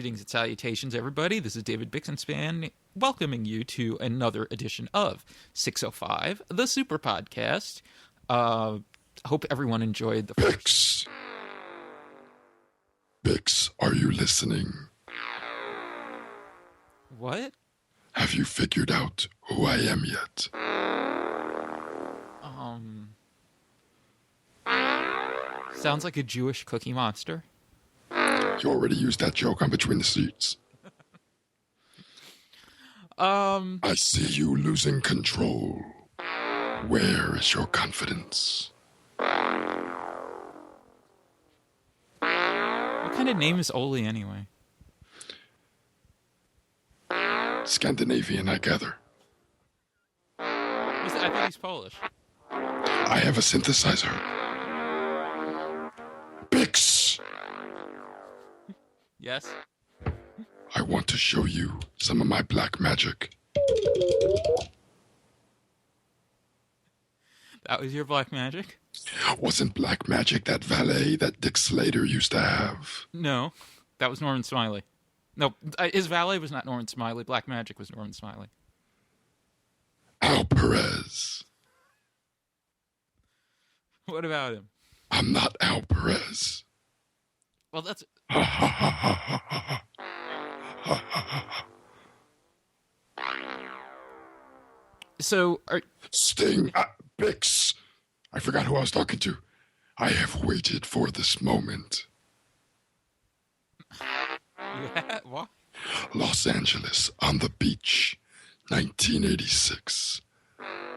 Greetings and salutations, everybody. This is David Bixenspan welcoming you to another edition of 605, the Superpodcast. Hope everyone enjoyed the first. Bix, are you listening? What? Have you figured out who I am yet? Sounds like a Jewish Cookie Monster. You already used that joke on Between the Seats. I see you losing control. Where is your confidence? What kind of name is Oli anyway? Scandinavian, I gather. I thought he's Polish. I have a synthesizer. Bix! Yes? I want to show you some of my black magic. That was your black magic? Wasn't black magic that valet that Dick Slater used to have? No, that was Norman Smiley. No, his valet was not Norman Smiley. Black magic was Norman Smiley. Al Perez. What about him? I'm not Al Perez. Well, that's... So, Sting, Bix. I forgot who I was talking to. I have waited for this moment. Yeah, what? Los Angeles, on the beach, 1986.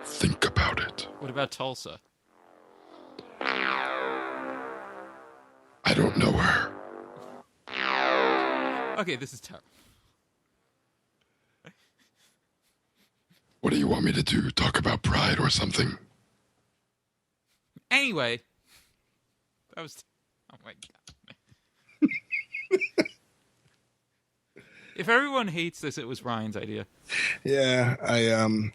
Think about it. What about Tulsa? I don't know her. Okay, this is tough. What do you want me to do? Talk about pride or something? Anyway, that was... Oh my god. If everyone hates this, it was Ryan's idea. Yeah,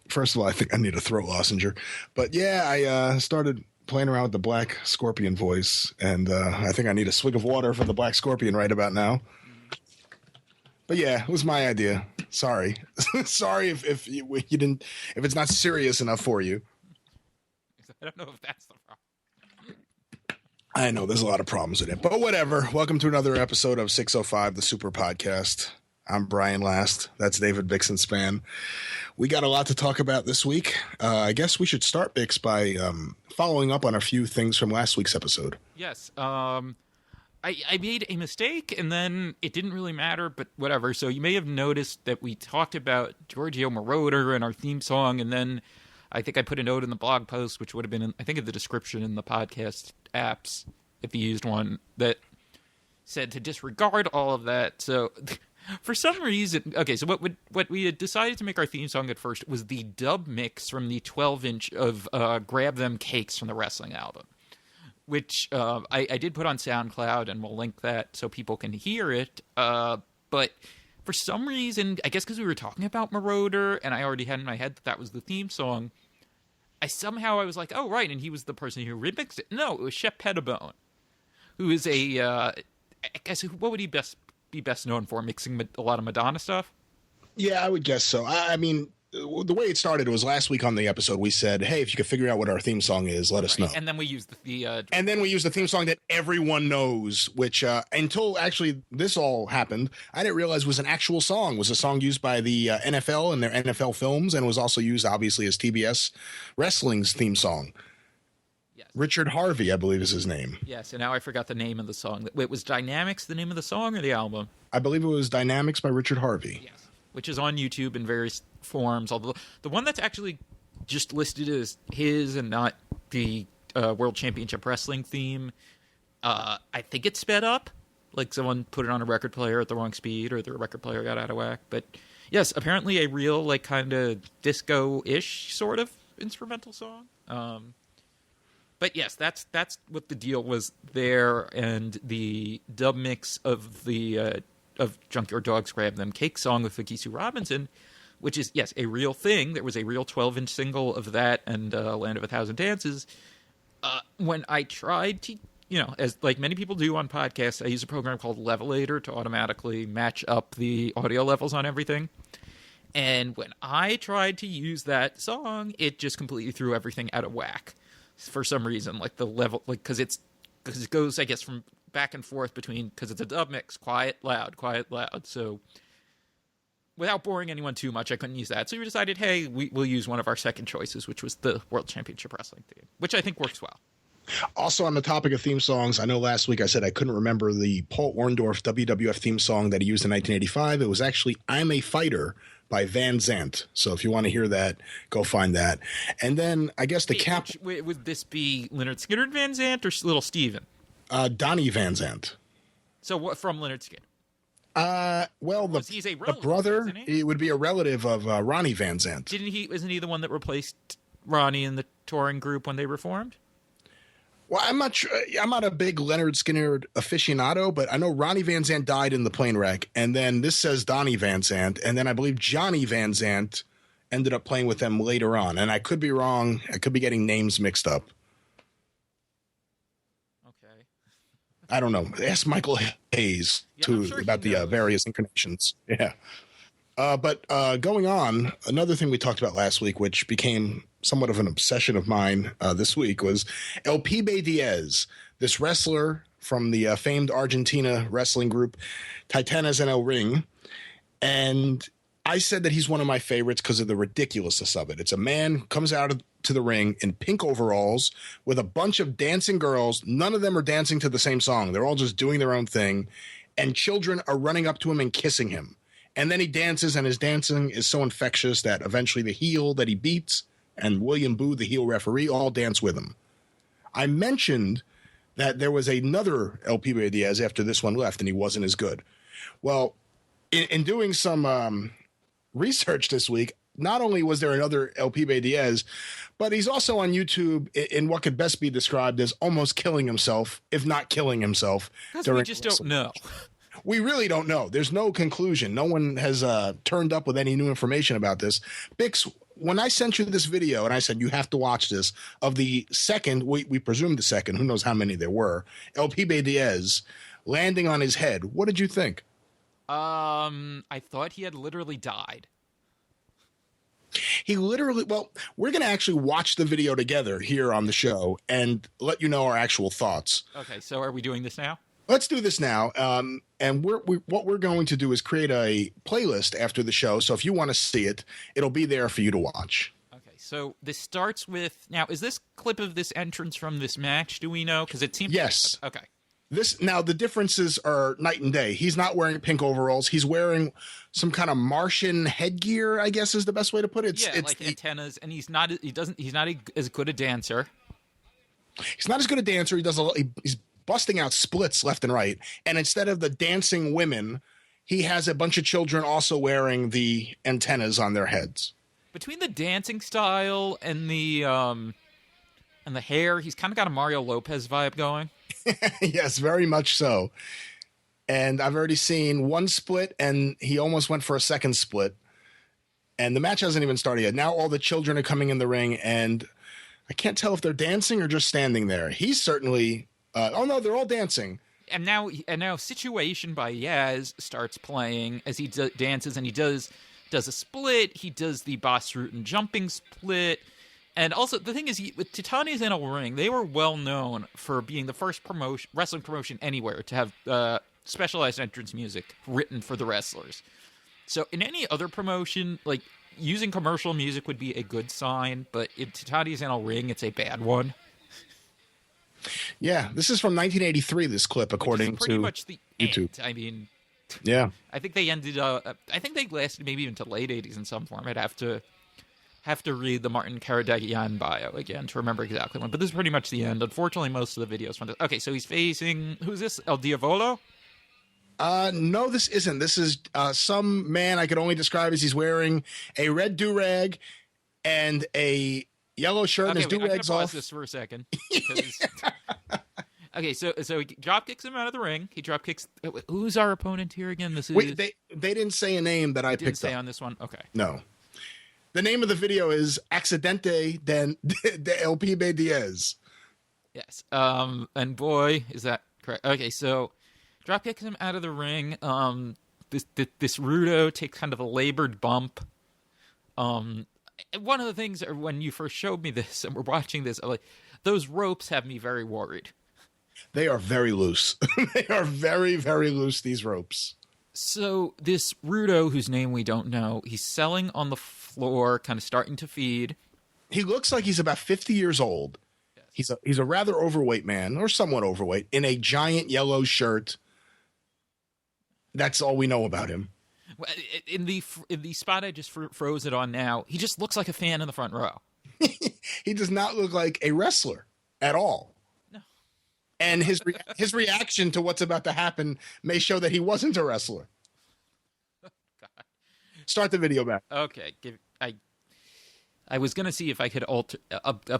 first of all, I think I need a throat lozenge. But yeah, I started playing around with the Black Scorpion voice, and I think I need a swig of water for the Black Scorpion right about now. But yeah, it was my idea. Sorry. Sorry if you didn't, if it's not serious enough for you. I don't know if that's the problem. I know there's a lot of problems with it, but whatever. Welcome to another episode of 605, the Superpodcast. I'm Brian Last. That's David Bixenspan. We got a lot to talk about this week. I guess we should start, Bix, by following up on a few things from last week's episode. Yes. I made a mistake, and then it didn't really matter, but whatever. So you may have noticed that we talked about Giorgio Moroder and our theme song, and then I think I put a note in the blog post, which would have been, in the description in the podcast apps, if you used one, that said to disregard all of that. So... For some reason, okay, so what we had decided to make our theme song at first was the dub mix from the 12-inch of Grab Them Cakes from the wrestling album, which I did put on SoundCloud, and we'll link that so people can hear it. But for some reason, I guess because we were talking about Moroder, and I already had in my head that was the theme song, I was like, oh, right, and he was the person who remixed it. No, it was Shep Pettibone, who is I guess, what would he be best known for, mixing a lot of Madonna stuff? Yeah, I would guess so. I mean, the way it started was last week on the episode, we said, hey, if you could figure out what our theme song is, let us know. And then we used and then we used the theme song that everyone knows, which until actually this all happened, I didn't realize was an actual song. It was a song used by the NFL and their NFL films, and was also used, obviously, as TBS Wrestling's theme song. Yes. Richard Harvey, I believe, is his name. Yes, and now I forgot the name of the song. Wait, was Dynamics the name of the song or the album? I believe it was Dynamics by Richard Harvey. Yes, which is on YouTube in various forms. Although the one that's actually just listed as his and not the World Championship Wrestling theme, I think it's sped up. Like someone put it on a record player at the wrong speed, or the record player got out of whack. But yes, apparently a real, like, kind of disco-ish sort of instrumental song. But yes, that's what the deal was there, and the dub mix of the of Junkyard Dogs Grab Them Cake song with Vicky Sue Robinson, which is, yes, a real thing. There was a real 12-inch single of that and Land of a Thousand Dances. When I tried to, as like many people do on podcasts, I use a program called Levelator to automatically match up the audio levels on everything. And when I tried to use that song, it just completely threw everything out of whack for some reason. Like the level, like because it goes, I guess, from back and forth between, because it's a dub mix, quiet, loud, quiet, loud. So without boring anyone too much, I couldn't use that. So we decided, hey, we'll use one of our second choices, which was the World Championship Wrestling theme, which I think works well. Also, on the topic of theme songs, I know last week I said I couldn't remember the Paul Orndorff WWF theme song that he used in 1985. It was actually I'm a Fighter by Van Zandt. So if you want to hear that, go find that. And then I guess would this be Leonard Skinner Van Zandt or Little Steven? Donnie Van Zandt. So what from Leonard Skinner? Well, he's a relative, the brother, isn't he? It would be a relative of Ronnie Van Zandt. Isn't he the one that replaced Ronnie in the touring group when they reformed? Well, I'm not sure. I'm not a big Leonard Skinner aficionado, but I know Ronnie Van Zandt died in the plane wreck, and then this says Donnie Van Zandt, and then I believe Johnny Van Zandt ended up playing with them later on, and I could be wrong. I could be getting names mixed up. Okay. I don't know. Ask Michael Hayes about the various incarnations. Yeah. But going on, another thing we talked about last week, which became somewhat of an obsession of mine this week, was El Pibe Diaz, this wrestler from the famed Argentina wrestling group Titanes en el Ring. And I said that he's one of my favorites because of the ridiculousness of it. It's a man who comes out to the ring in pink overalls with a bunch of dancing girls. None of them are dancing to the same song. They're all just doing their own thing. And children are running up to him and kissing him. And then he dances, and his dancing is so infectious that eventually the heel that he beats and William Boo, the heel referee, all dance with him. I mentioned that there was another El Pibe Diaz after this one left, and he wasn't as good. Well, in doing some research this week, not only was there another El Pibe Diaz, but he's also on YouTube in what could best be described as almost killing himself, if not killing himself. Because we just don't know. We really don't know. There's no conclusion. No one has turned up with any new information about this. Bix, when I sent you this video and I said, you have to watch this, of the second, we presume the second, who knows how many there were, El Pibe Diaz landing on his head, what did you think? I thought he had literally died. He literally, well, we're going to actually watch the video together here on the show and let you know our actual thoughts. Okay, so are we doing this now? Let's do this now. And what we're going to do is create a playlist after the show. So if you want to see it, it'll be there for you to watch. Okay, so this starts with, now, is this clip of this entrance from this match, do we know? Because it seems... Yes. Okay. Now, the differences are night and day. He's not wearing pink overalls. He's wearing some kind of Martian headgear, I guess is the best way to put it. It's like antennas, and he's not as good a dancer. He's not as good a dancer. He's busting out splits left and right. And instead of the dancing women, he has a bunch of children also wearing the antennas on their heads. Between the dancing style and the hair, he's kind of got a Mario Lopez vibe going. Yes, very much so. And I've already seen one split, and he almost went for a second split. And the match hasn't even started yet. Now all the children are coming in the ring, and I can't tell if they're dancing or just standing there. He's certainly... oh, no, they're all dancing. And now Situation by Yaz starts playing as he dances, and he does a split. He does the Boss Rutan jumping split. And also, the thing is, with Titanes en el Ring, they were well known for being the first wrestling promotion anywhere to have specialized entrance music written for the wrestlers. So in any other promotion, like, using commercial music would be a good sign, but in Titanes en el Ring, it's a bad one. Yeah, this is from 1983, this clip, according to pretty much the YouTube. End. I mean, yeah. I think they ended I think they lasted maybe even to late 80s in some form. I'd have to read the Martin Karadagian bio again to remember exactly when. But this is pretty much the end. Unfortunately, most of the videos from this. Okay, so he's facing, who's this? El Diavolo? No, this isn't. This is some man I could only describe as he's wearing a red do-rag and a yellow shirt, and his do-rag's off. Pause this for a second. Okay, so he drop kicks him out of the ring. He drop kicks. Who's our opponent here again? This is. Wait, they didn't say a name that I picked up. Didn't say on this one. Okay. No. The name of the video is Accidente de El Pibe Diaz. Yes. And boy, is that correct? Okay, so drop kicks him out of the ring. This Rudo takes kind of a labored bump. One of the things when you first showed me this and we're watching this, I'm like, those ropes have me very worried. They are very loose. They are very, very loose, these ropes. So this Rudo, whose name we don't know, he's selling on the floor, kind of starting to feed. He looks like he's about 50 years old. Yes. He's a rather overweight man, or somewhat overweight, in a giant yellow shirt. That's all we know about him. In the spot I just froze it on now, he just looks like a fan in the front row. He does not look like a wrestler at all. No. And his reaction to what's about to happen may show that he wasn't a wrestler. God. Start the video back. Okay. I was going to see if I could alter... God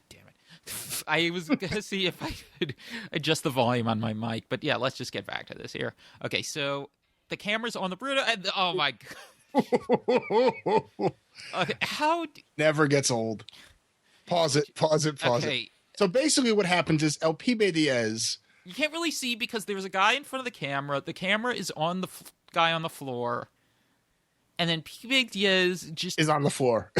damn it. I was going to see if I could adjust the volume on my mic. But yeah, let's just get back to this here. Okay, so the camera's on the Bruno. And, oh, my God. Okay, how... Never gets old. Pause it. Okay. So basically what happens is El Pibe Diaz... You can't really see because there's a guy in front of the camera. The camera is on the guy on the floor. And then Pibe Diaz just... is on the floor.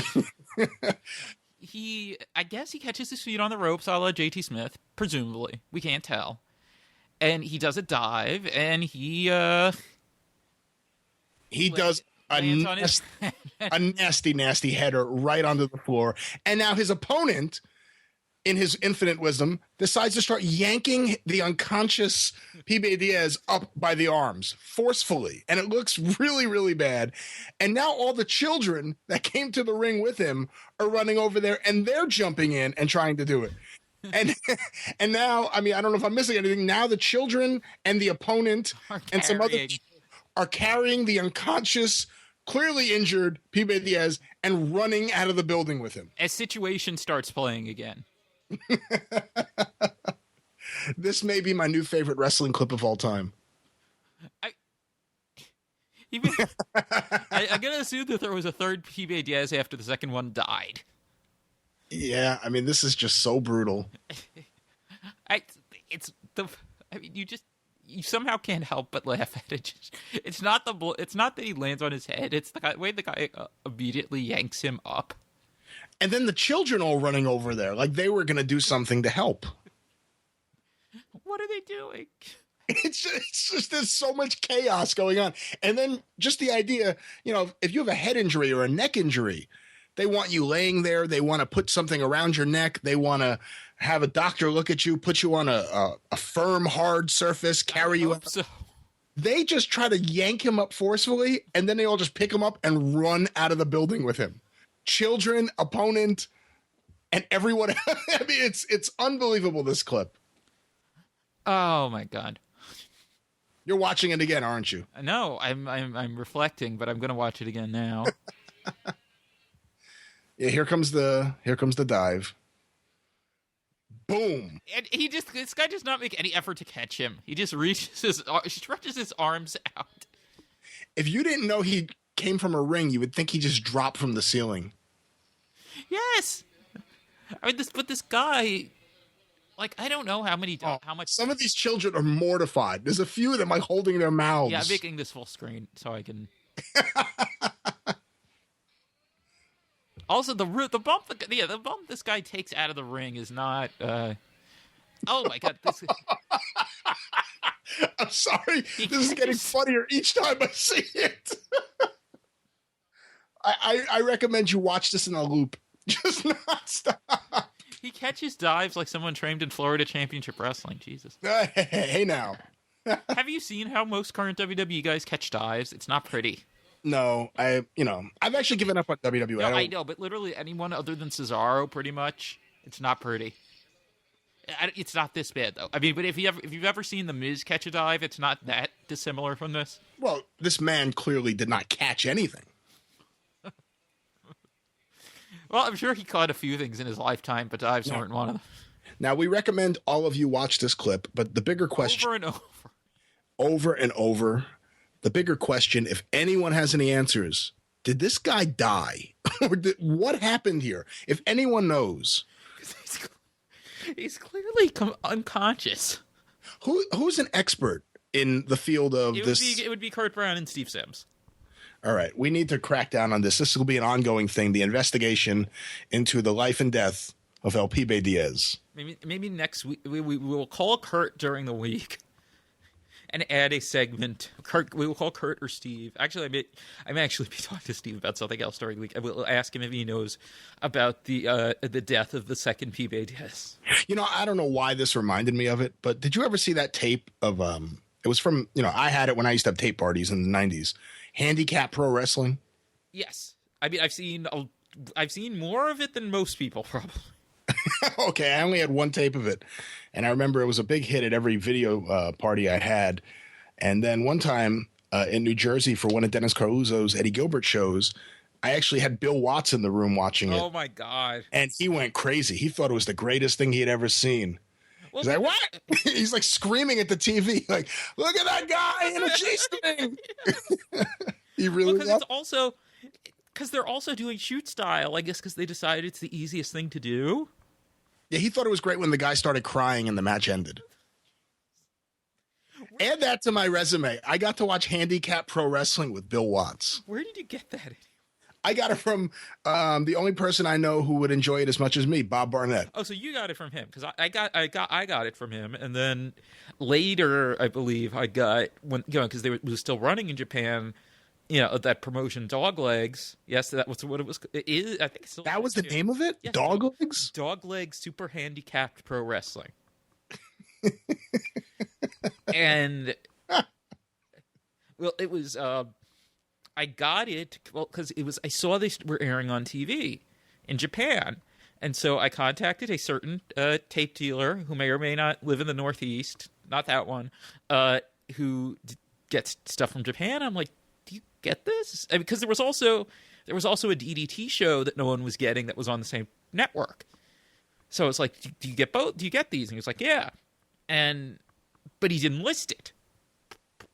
I guess he catches his feet on the ropes a la JT Smith, presumably. We can't tell. And he does a dive, and he does a nasty header right onto the floor. And now his opponent, in his infinite wisdom, decides to start yanking the unconscious Pibe Diaz up by the arms forcefully. And it looks really, really bad. And now all the children that came to the ring with him are running over there, and they're jumping in and trying to do it. And now, I mean, I don't know if I'm missing anything. Now the children and the opponent and some other are carrying the unconscious, clearly injured Pibe Diaz and running out of the building with him. As Situation starts playing again. This may be my new favorite wrestling clip of all time. I'm going to assume that there was a third Pibe Diaz after the second one died. Yeah, I mean, this is just so brutal. You somehow can't help but laugh at it. It's not that he lands on his head. It's the way the guy immediately yanks him up. And then the children all running over there like they were going to do something to help. What are they doing? It's just there's so much chaos going on. And then just the idea, if you have a head injury or a neck injury, they want you laying there. They want to put something around your neck. They want to have a doctor look at you, put you on a firm, hard surface, carry you up. So. They just try to yank him up forcefully, and then they all just pick him up and run out of the building with him. Children, opponent, and everyone. I mean, it's unbelievable, this clip. Oh, my God. You're watching it again, aren't you? No, I'm reflecting, but I'm going to watch it again now. Yeah, here comes the dive. Boom. And this guy does not make any effort to catch him. He just stretches his arms out. If you didn't know he came from a ring, you would think he just dropped from the ceiling. Yes. I mean, this guy, like, I don't know how much. Some of these children are mortified. There's a few of them like holding their mouths. Yeah, I'm making this full screen so I can. Also, the bump this guy takes out of the ring is not. Oh my God! I'm sorry. This is getting funnier each time I see it. I recommend you watch this in a loop. Just not stop. He catches dives like someone trained in Florida Championship Wrestling. Jesus. Hey now. Have you seen how most current WWE guys catch dives? It's not pretty. No, I've actually given up on WWE. No, I know, but literally anyone other than Cesaro, pretty much, it's not pretty. It's not this bad though. I mean, but if you've ever seen The Miz catch a dive, it's not that dissimilar from this. Well, this man clearly did not catch anything. Well, I'm sure he caught a few things in his lifetime, but dives weren't one of them. Now, we recommend all of you watch this clip, but the bigger question... Over and over. The bigger question, if anyone has any answers, did this guy die? Or what happened here? If anyone knows... He's clearly unconscious. Who's an expert in the field of this? It would be Kurt Brown and Steve Sims. All right, we need to crack down on this. This will be an ongoing thing. The investigation into the life and death of El Pibe Diaz. Maybe next week we will call Kurt during the week and add a segment. Kurt, we will call Kurt or Steve. Actually, I may actually be talking to Steve about something else during the week. I will ask him if he knows about the death of the second Pibe Diaz. You know, I don't know why this reminded me of it, but did you ever see that tape of it was from, I had it when I used to have tape parties in the 90s. Handicap Pro Wrestling? Yes. I mean, I've seen more of it than most people, probably. Okay, I only had one tape of it, and I remember it was a big hit at every video party I had. And then one time in New Jersey for one of Dennis Caruso's Eddie Gilbert shows, I actually had Bill Watts in the room watching it. Oh, my God. And he went crazy. He thought it was the greatest thing he had ever seen. Well, he's like, what? He's like screaming at the TV, like, look at that guy in a G-string. He really because it's also because they're also doing shoot style, I guess, because they decided it's the easiest thing to do. Yeah, he thought it was great when the guy started crying and the match ended. Add that to my resume. I got to watch Handicap Pro Wrestling with Bill Watts. Where did you get that? I got it from the only person I know who would enjoy it as much as me, Bob Barnett. Oh, so you got it from him? Because I got it from him, and then later, I believe I got because they were still running in Japan. That promotion, Doglegs. Yes, that was what it was. It is. I think it's still that was the name of it. Yes, Doglegs. Doglegs Super Handicapped Pro Wrestling. And well, it was. I got it because it was. I saw they were airing on TV in Japan, and so I contacted a certain tape dealer who may or may not live in the Northeast. Not that one. Who gets stuff from Japan. I'm like, do you get this? Because there was also a DDT show that no one was getting that was on the same network. So it's like, do you get both? Do you get these? And he was like, yeah. But he didn't list it.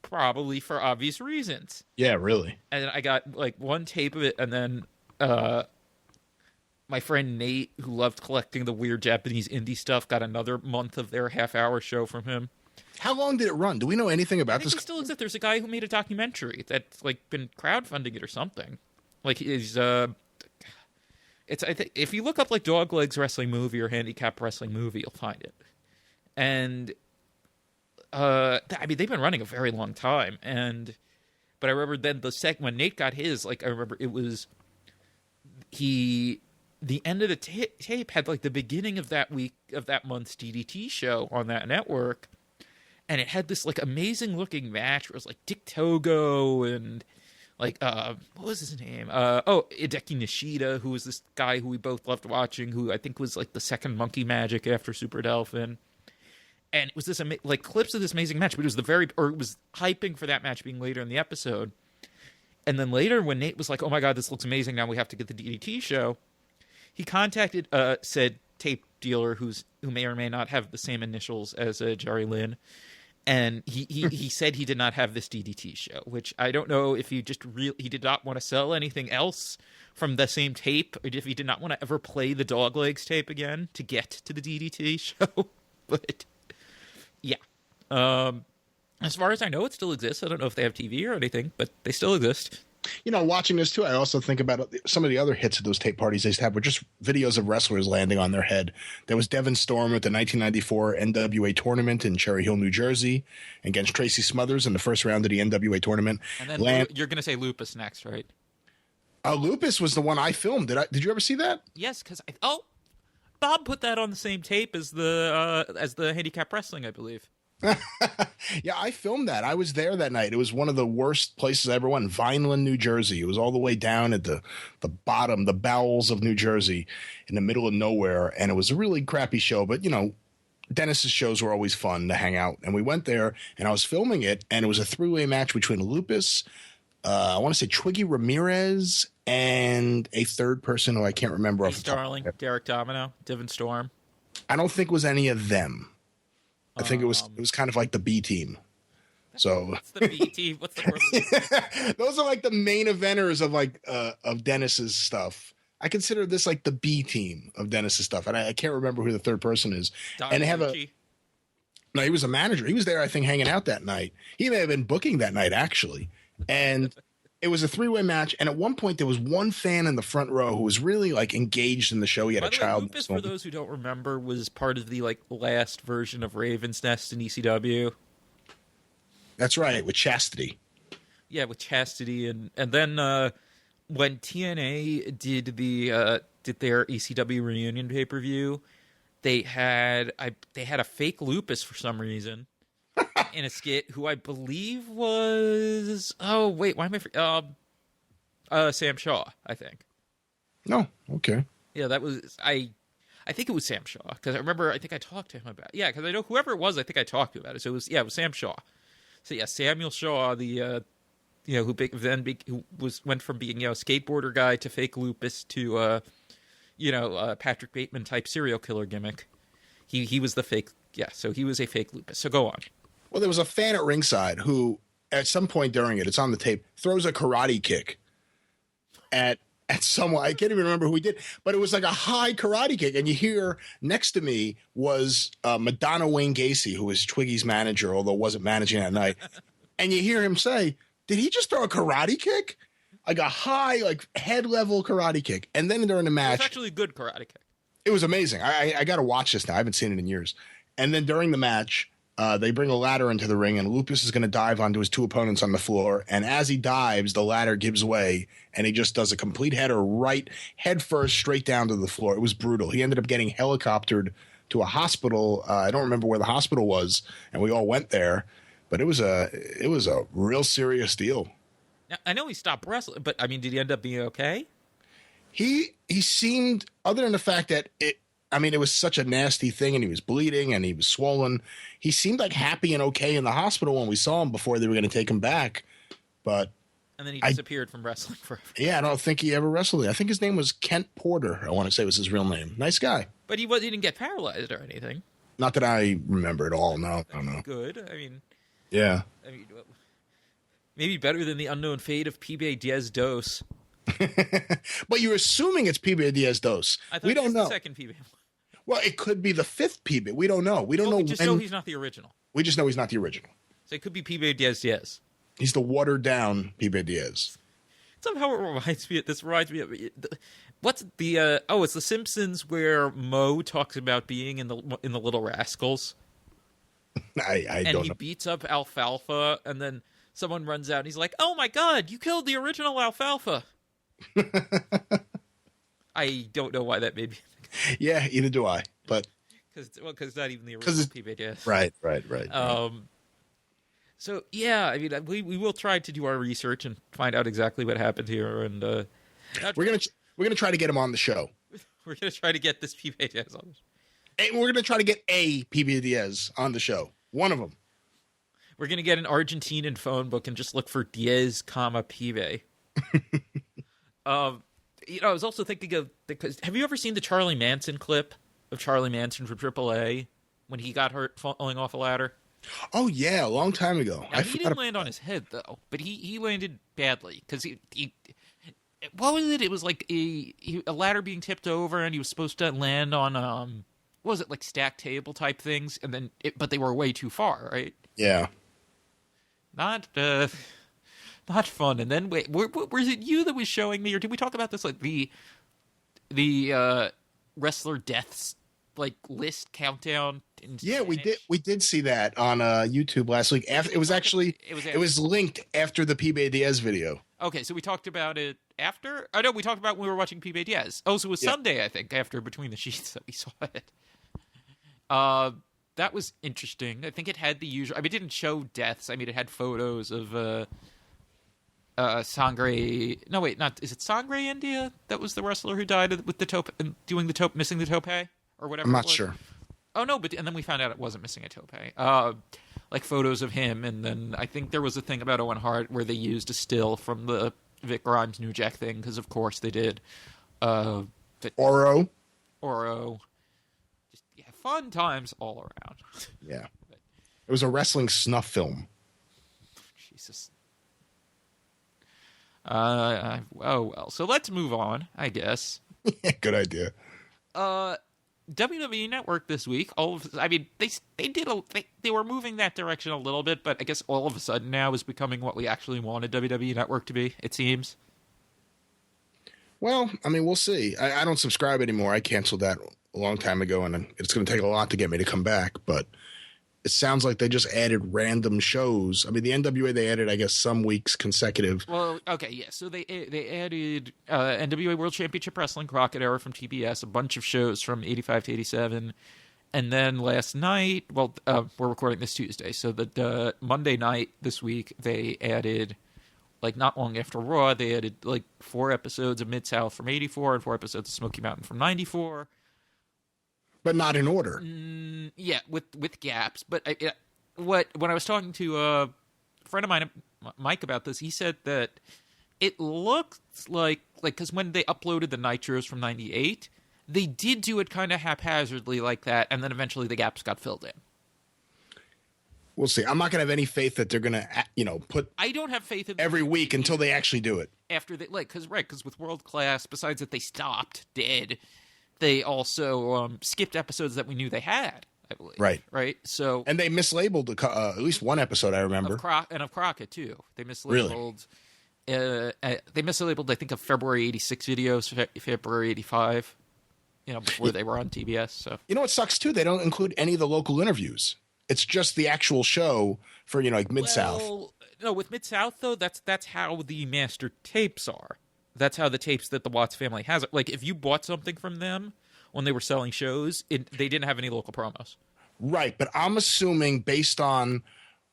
Probably for obvious reasons. Yeah, really. And I got like one tape of it, and then my friend Nate, who loved collecting the weird Japanese indie stuff, got another month of their half-hour show from him. How long did it run? Do we know anything about this? It still exists. There's a guy who made a documentary that's like been crowdfunding it or something. Like it's I think if you look up like Doglegs Wrestling Movie or Handicap Wrestling Movie, you'll find it. And I mean, they've been running a very long time. But I remember then when Nate got his, like I remember it was the end of the tape had like the beginning of that week of that month's DDT show on that network. And it had this like amazing looking match where it was like Dick Togo and like what was his name? Hideki Nishida, who was this guy who we both loved watching, who I think was like the second Monkey Magic after Super Delphin. And it was this like clips of this amazing match, but it was hyping for that match being later in the episode. And then later when Nate was like, "Oh my God, this looks amazing! Now we have to get the DDT show," he contacted said tape dealer who may or may not have the same initials as Jerry Lynn. And he said he did not have this DDT show, which I don't know if he did not want to sell anything else from the same tape, or if he did not want to ever play the Doglegs tape again to get to the DDT show. But yeah, as far as I know, it still exists. I don't know if they have TV or anything, but they still exist. Watching this too, I also think about some of the other hits of those tape parties they used to have were just videos of wrestlers landing on their head. There was Devin Storm at the 1994 NWA tournament in Cherry Hill, New Jersey, against Tracy Smothers in the first round of the NWA tournament. And then you're going to say Lupus next, right? Lupus was the one I filmed. Did you ever see that? Yes, because Bob put that on the same tape as the Handicap Wrestling, I believe. Yeah, I filmed that. I was there that night. It was one of the worst places I ever went. Vineland, New Jersey. It was all the way down at the bottom, the bowels of New Jersey, in the middle of nowhere. And it was a really crappy show. But, Dennis's shows were always fun to hang out. And we went there, and I was filming it, and it was a three-way match between Lupus, I want to say Twiggy Ramirez, and a third person who I can't remember. Starling, Derek Domino, Devin Storm. I don't think it was any of them. I think it was kind of like the B team. So what's the B team? What's the word? Those are like the main eventers of of Dennis's stuff. I consider this like the B team of Dennis's stuff, and I can't remember who the third person is. Don and they have Gucci. No, he was a manager. He was there, I think, hanging out that night. He may have been booking that night, actually. And it was a 3-way match. And at one point, there was one fan in the front row who was really like engaged in the show. He had By a the way, child. Lupus, for those who don't remember, was part of the like last version of Raven's Nest in ECW. That's right, with Chastity. Yeah, with Chastity, and then when TNA did their ECW reunion pay-per-view, they had a fake Lupus for some reason in a skit, who I believe was Sam Shaw, I think. No, okay. Yeah, that was I think it was Sam Shaw, because I remember I think I talked to him about it. Yeah, because I know whoever it was, I think I talked to him about it. So it was Sam Shaw. So yeah, Samuel Shaw, the who went from being skateboarder guy to fake Lupus to Patrick Bateman type serial killer gimmick. He was the fake. Yeah, so he was a fake Lupus. So go on. Well, there was a fan at ringside who, at some point during it, it's on the tape, throws a karate kick at someone. I can't even remember who he did, but it was like a high karate kick. And you hear next to me was Madonna Wayne Gacy, who was Twiggy's manager, although wasn't managing that night. And you hear him say, "Did he just throw a karate kick?" Like a high, like head level karate kick. And then during the match, It was actually a good karate kick. it was amazing. I got to watch this now. I haven't seen it in years. And then during the match, they bring a ladder into the ring, and Lupus is going to dive onto his two opponents on the floor. And as he dives, the ladder gives way, and he just does a complete header head first, straight down to the floor. It was brutal. He ended up getting helicoptered to a hospital. I don't remember where the hospital was, and we all went there. But it was a real serious deal. Now, I know he stopped wrestling, but I mean, did he end up being okay? He seemed, other than the fact that it was such a nasty thing, and he was bleeding and he was swollen. He seemed like happy and okay in the hospital when we saw him before they were going to take him back. And then he disappeared from wrestling forever. Yeah, I don't think he ever wrestled. I think his name was Kent Porter. I want to say was his real name. Nice guy. But he didn't get paralyzed or anything. Not that I remember at all. No, I don't know. Good. I mean, yeah. Maybe better than the unknown fate of PB Diaz Dos. But you're assuming it's PB Diaz Dos. We don't know. The second PB. Well, it could be the fifth PB. We don't know. We don't know. We just know he's not the original. We just know he's not the original. So it could be PB Diaz. He's the watered down PB Diaz. Somehow it reminds me. This reminds me of what's the? It's The Simpsons, where Moe talks about being in the Little Rascals. I don't know. And he beats up Alfalfa, and then someone runs out, and he's like, "Oh my God, you killed the original Alfalfa." I don't know why that made me. Yeah, either do I. But because not even the original PBS. Right. So yeah, I mean, we will try to do our research and find out exactly what happened here, and we're gonna try to get him on the show. We're gonna try to get this PBS on. And we're gonna try to get a PB Diaz on the show. One of them. We're gonna get an Argentinian phone book and just look for Diaz, Pibe. I was also thinking of, because have you ever seen the Charlie Manson clip of Charlie Manson from AAA when he got hurt falling off a ladder? Oh yeah, a long time ago. Now, he didn't land on his head though, but he landed badly because he what was it? It was like a ladder being tipped over, and he was supposed to land on what was it, like stacked table type things, and then but they were way too far, right? Yeah. Not fun. And then wait, was it you that was showing me, or did we talk about this, like the wrestler deaths like list countdown? Yeah, we did see that on YouTube last week. It was linked after the PB Diaz video. Okay, so we talked about it after. Oh no, we talked about when we were watching PB Diaz. Oh, so it was Sunday, I think, after Between the Sheets that we saw it. That was interesting. I think it had the usual. I mean, it didn't show deaths. I mean, it had photos of Sangre. No, wait, not. Is it Sangre India? That was the wrestler who died with the tope and doing the tope, missing the tope or whatever. I'm not sure. Oh no, and then we found out it wasn't missing a tope. Like photos of him, and then I think there was a thing about Owen Hart where they used a still from the Vic Grimes New Jack thing, because of course they did. Oro. Just fun times all around. Yeah, it was a wrestling snuff film. Jesus. Oh well, so let's move on, I guess. Good idea. WWE Network this week. They were moving that direction a little bit, but I guess all of a sudden now is becoming what we actually wanted WWE Network to be. It seems. Well, I mean, we'll see. I don't subscribe anymore. I canceled that a long time ago, and it's going to take a lot to get me to come back. But it sounds like they just added random shows. I mean, the NWA, they added, I guess, some weeks consecutive. Well, okay, yeah. So they added NWA World Championship Wrestling Crockett Era from TBS, a bunch of shows from 85 to 87. And then last night, well, we're recording this Tuesday, so the Monday night this week, they added, like not long after Raw, they added like 4 episodes of Mid-South from 84 and 4 episodes of Smoky Mountain from 94. But not in order. Yeah, with gaps. But when I was talking to a friend of mine, Mike, about this, he said that it looks like because when they uploaded the Nitros from 98, they did do it kind of haphazardly like that, and then eventually the gaps got filled in. We'll see. I'm not going to have any faith that they're going to, put. I don't have faith in every week until they actually do it. After they because with World Class, besides that they stopped dead, they also skipped episodes that we knew they had. I believe. Right. So and they mislabeled at least one episode. I remember. Of Crockett too. They mislabeled. Really? They mislabeled. I think of February '86 videos, February '85. Before they were on TBS. So what sucks too? They don't include any of the local interviews. It's just the actual show for like Mid-South. Well, no, with Mid-South though, that's how the master tapes are. That's how the tapes that the Watts family has. Like if you bought something from them when they were selling shows, they didn't have any local promos. Right, but I'm assuming based on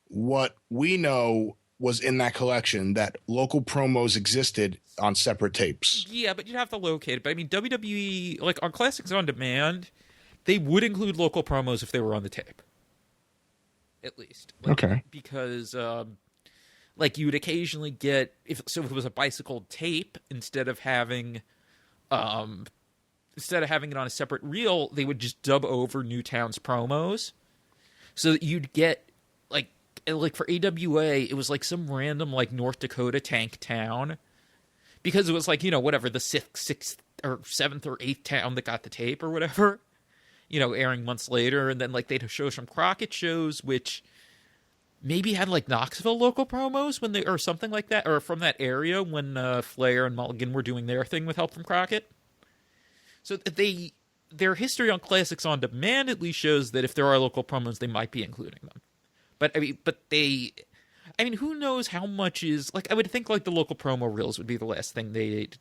what we know was in that collection that local promos existed on separate tapes. Yeah, but you'd have to locate it. But I mean, WWE, like on Classics on Demand, they would include local promos if they were on the tape. At least. Okay. Because, you would occasionally get, if it was a bicycle tape, instead of having it on a separate reel, they would just dub over Newtown's promos. So that you'd get, like for AWA, it was like some random, North Dakota tank town. Because it was whatever, the sixth or 7th or 8th town that got the tape or whatever. Airing months later, and then they'd have shows from Crockett shows, which maybe had Knoxville local promos or something like that, or from that area when Flair and Mulligan were doing their thing with help from Crockett. So their history on Classics on Demand at least shows that if there are local promos, they might be including them. But who knows how much is I would think the local promo reels would be the last thing they'd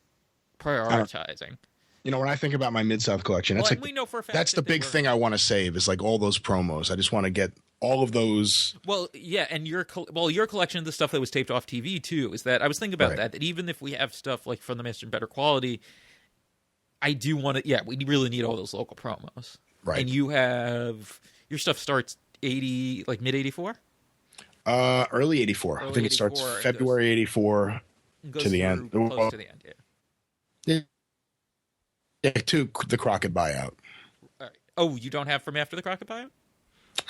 prioritizing. When I think about my Mid-South collection, we know for a fact that's the big thing I want to save is all those promos. I just want to get all of those. Well, yeah, and your collection of the stuff that was taped off TV too is that I was thinking about that even if we have stuff from the Master in better quality, I do want to. Yeah, we really need all those local promos. Right, and you have your stuff starts mid '84, early '84. I think it starts February '84 to the end. Close to the end. Yeah. Yeah, to the Crockett buyout. All right. Oh, you don't have from after the Crockett buyout?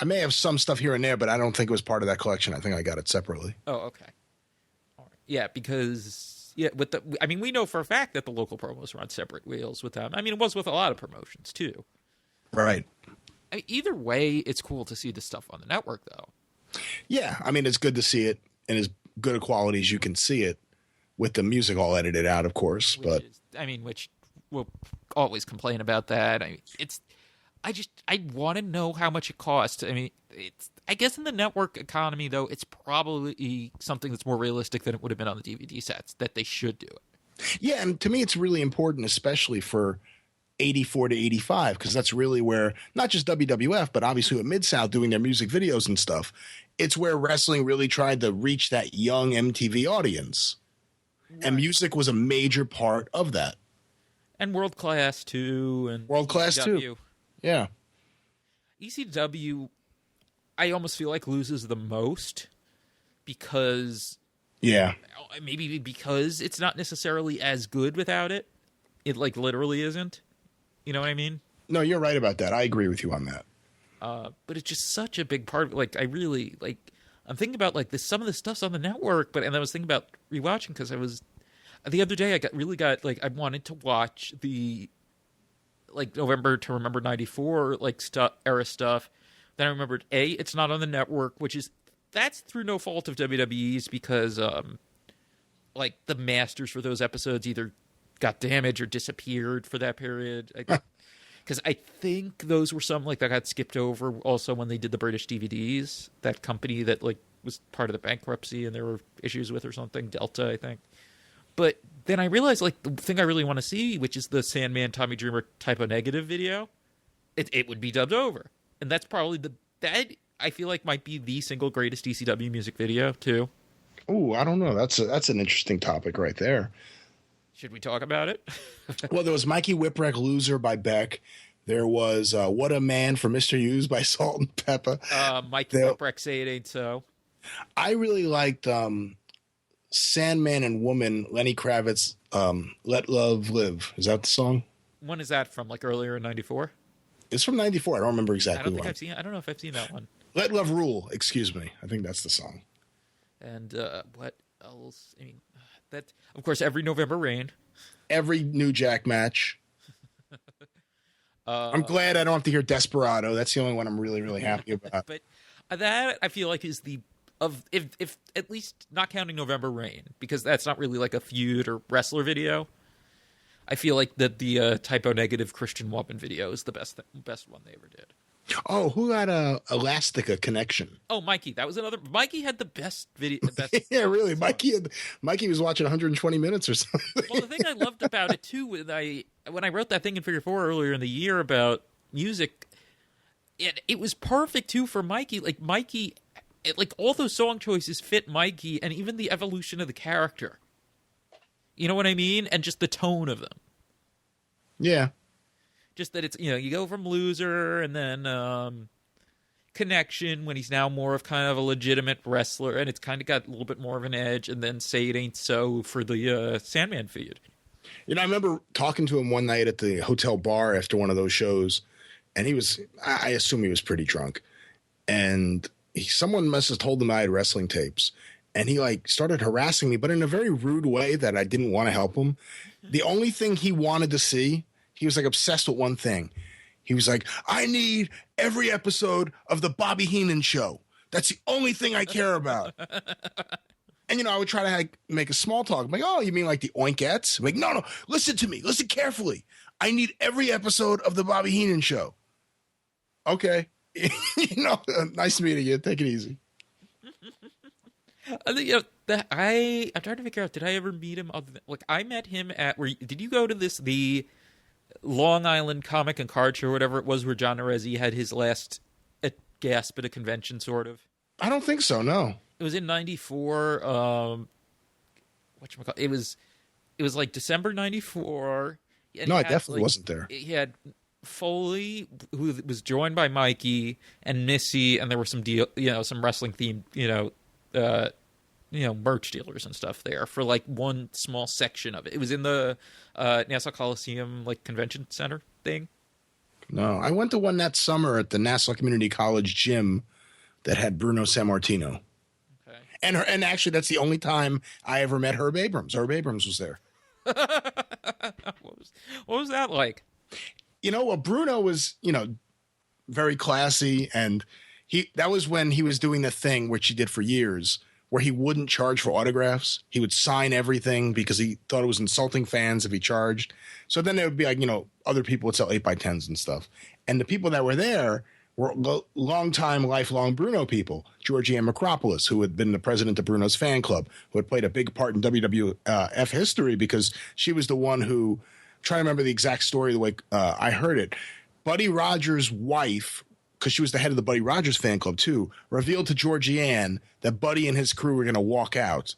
I may have some stuff here and there, but I don't think it was part of that collection. I think I got it separately. Oh, okay. All right. Yeah, because we know for a fact that the local promos were on separate wheels with them. I mean, it was with a lot of promotions too. Right. Either way, it's cool to see the stuff on the network, though. Yeah, I mean, it's good to see it in as good a quality as you can see it, with the music all edited out, of course. Which we'll always complain about that. I want to know how much it costs. I mean, I guess in the network economy, though, it's probably something that's more realistic than it would have been on the DVD sets, that they should do it. Yeah, and to me, it's really important, especially for 84 to 85, because that's really where, not just WWF, but obviously with Mid-South doing their music videos and stuff, it's where wrestling really tried to reach that young MTV audience. Right. And music was a major part of that. And World Class, too. And World Class, too. Yeah. ECW, I almost feel loses the most because... Yeah. Maybe because it's not necessarily as good without it. It, literally isn't. You know what I mean? No, you're right about that. I agree with you on that. But it's just such a big part of it. I really, I'm thinking about, some of the stuff's on the network, and I was thinking about rewatching because The other day, I wanted to watch the November to Remember '94 era stuff. Then I remembered it's not on the network, that's through no fault of WWE's because the masters for those episodes either got damaged or disappeared for that period. Because I think those were some that got skipped over also when they did the British DVDs. That company that was part of the bankruptcy and there were issues with or something, Delta, I think. But then I realized the thing I really want to see, which is the Sandman Tommy Dreamer Typo Negative video, it would be dubbed over. And that's probably that I feel like might be the single greatest ECW music video too. Oh, I don't know. That's an interesting topic right there. Should we talk about it? Well, there was Mikey Whipwreck Loser by Beck. There was What a Man for Mr. Hughes by Salt and Pepper. Mikey Whipwreck Say It Ain't So. I really liked Sandman and Woman, Lenny Kravitz, Let Love Live. Is that the song? When is that from? Earlier in '94? It's from '94. I don't remember exactly. I don't know if I've seen that one. Let Love Rule. Excuse me. I think that's the song. And what else? I mean, that of course every November Rain. Every New Jack match. I'm glad I don't have to hear Desperado. That's the only one I'm really, really happy about. But that I feel like is if at least not counting November Rain, because that's not really a feud or wrestler video. I feel like that the Typo Negative Christian Woman video is the best one they ever did. Oh, who had Elastica Connection? Oh, Mikey. That was another. Mikey had the best video. Yeah, really. Mikey was watching 120 minutes or something. Well, the thing I loved about it too, when I wrote that thing in Figure 4 earlier in the year about music, it was perfect too for Mikey. Mikey, all those song choices fit Mikey, and even the evolution of the character. You know what I mean? And just the tone of them. Yeah. Just that it's, you go from Loser and then Connection when he's now more of kind of a legitimate wrestler, and it's kind of got a little bit more of an edge, and then Say It Ain't So for the Sandman feud. I remember talking to him one night at the hotel bar after one of those shows, and I assume he was pretty drunk. And someone must have told him I had wrestling tapes. And he started harassing me, but in a very rude way that I didn't want to help him. The only thing he wanted to see, he was obsessed with one thing. He was like, I need every episode of the Bobby Heenan show. That's the only thing I care about. And, I would try to make a small talk. I'm like, oh, you mean the Oinkettes? I'm like, no, listen to me. Listen carefully. I need every episode of the Bobby Heenan show. Okay. Nice meeting you. Take it easy. I'm trying to figure out, did I ever meet him? I met him did you go to the Long Island Comic and Card Show, or whatever it was, where John Arezzi had his last gasp at a convention, sort of? I don't think so, no. It was in '94. Whatchamacallit? It was December '94. No, I definitely wasn't there. He had Foley, who was joined by Mikey and Missy, and there were some some wrestling themed, merch dealers and stuff there for one small section of it. It was in the Nassau Coliseum convention center thing. No, I went to one that summer at the Nassau Community College gym that had Bruno Sammartino. Okay. And actually that's the only time I ever met Herb Abrams. Herb Abrams was there. What was that like? Bruno was, very classy, and that was when he was doing the thing which he did for years, where he wouldn't charge for autographs. He would sign everything because he thought it was insulting fans if he charged. So then there would be other people would sell 8x10s and stuff. And the people that were there were long-time, lifelong Bruno people. Georgie Ann Macropolis, who had been the president of Bruno's fan club, who had played a big part in WWF history because she was the one who, I'm trying to remember the exact story the way I heard it. Buddy Rogers' wife, because she was the head of the Buddy Rogers fan club too, revealed to Georgie Ann that Buddy and his crew were going to walk out.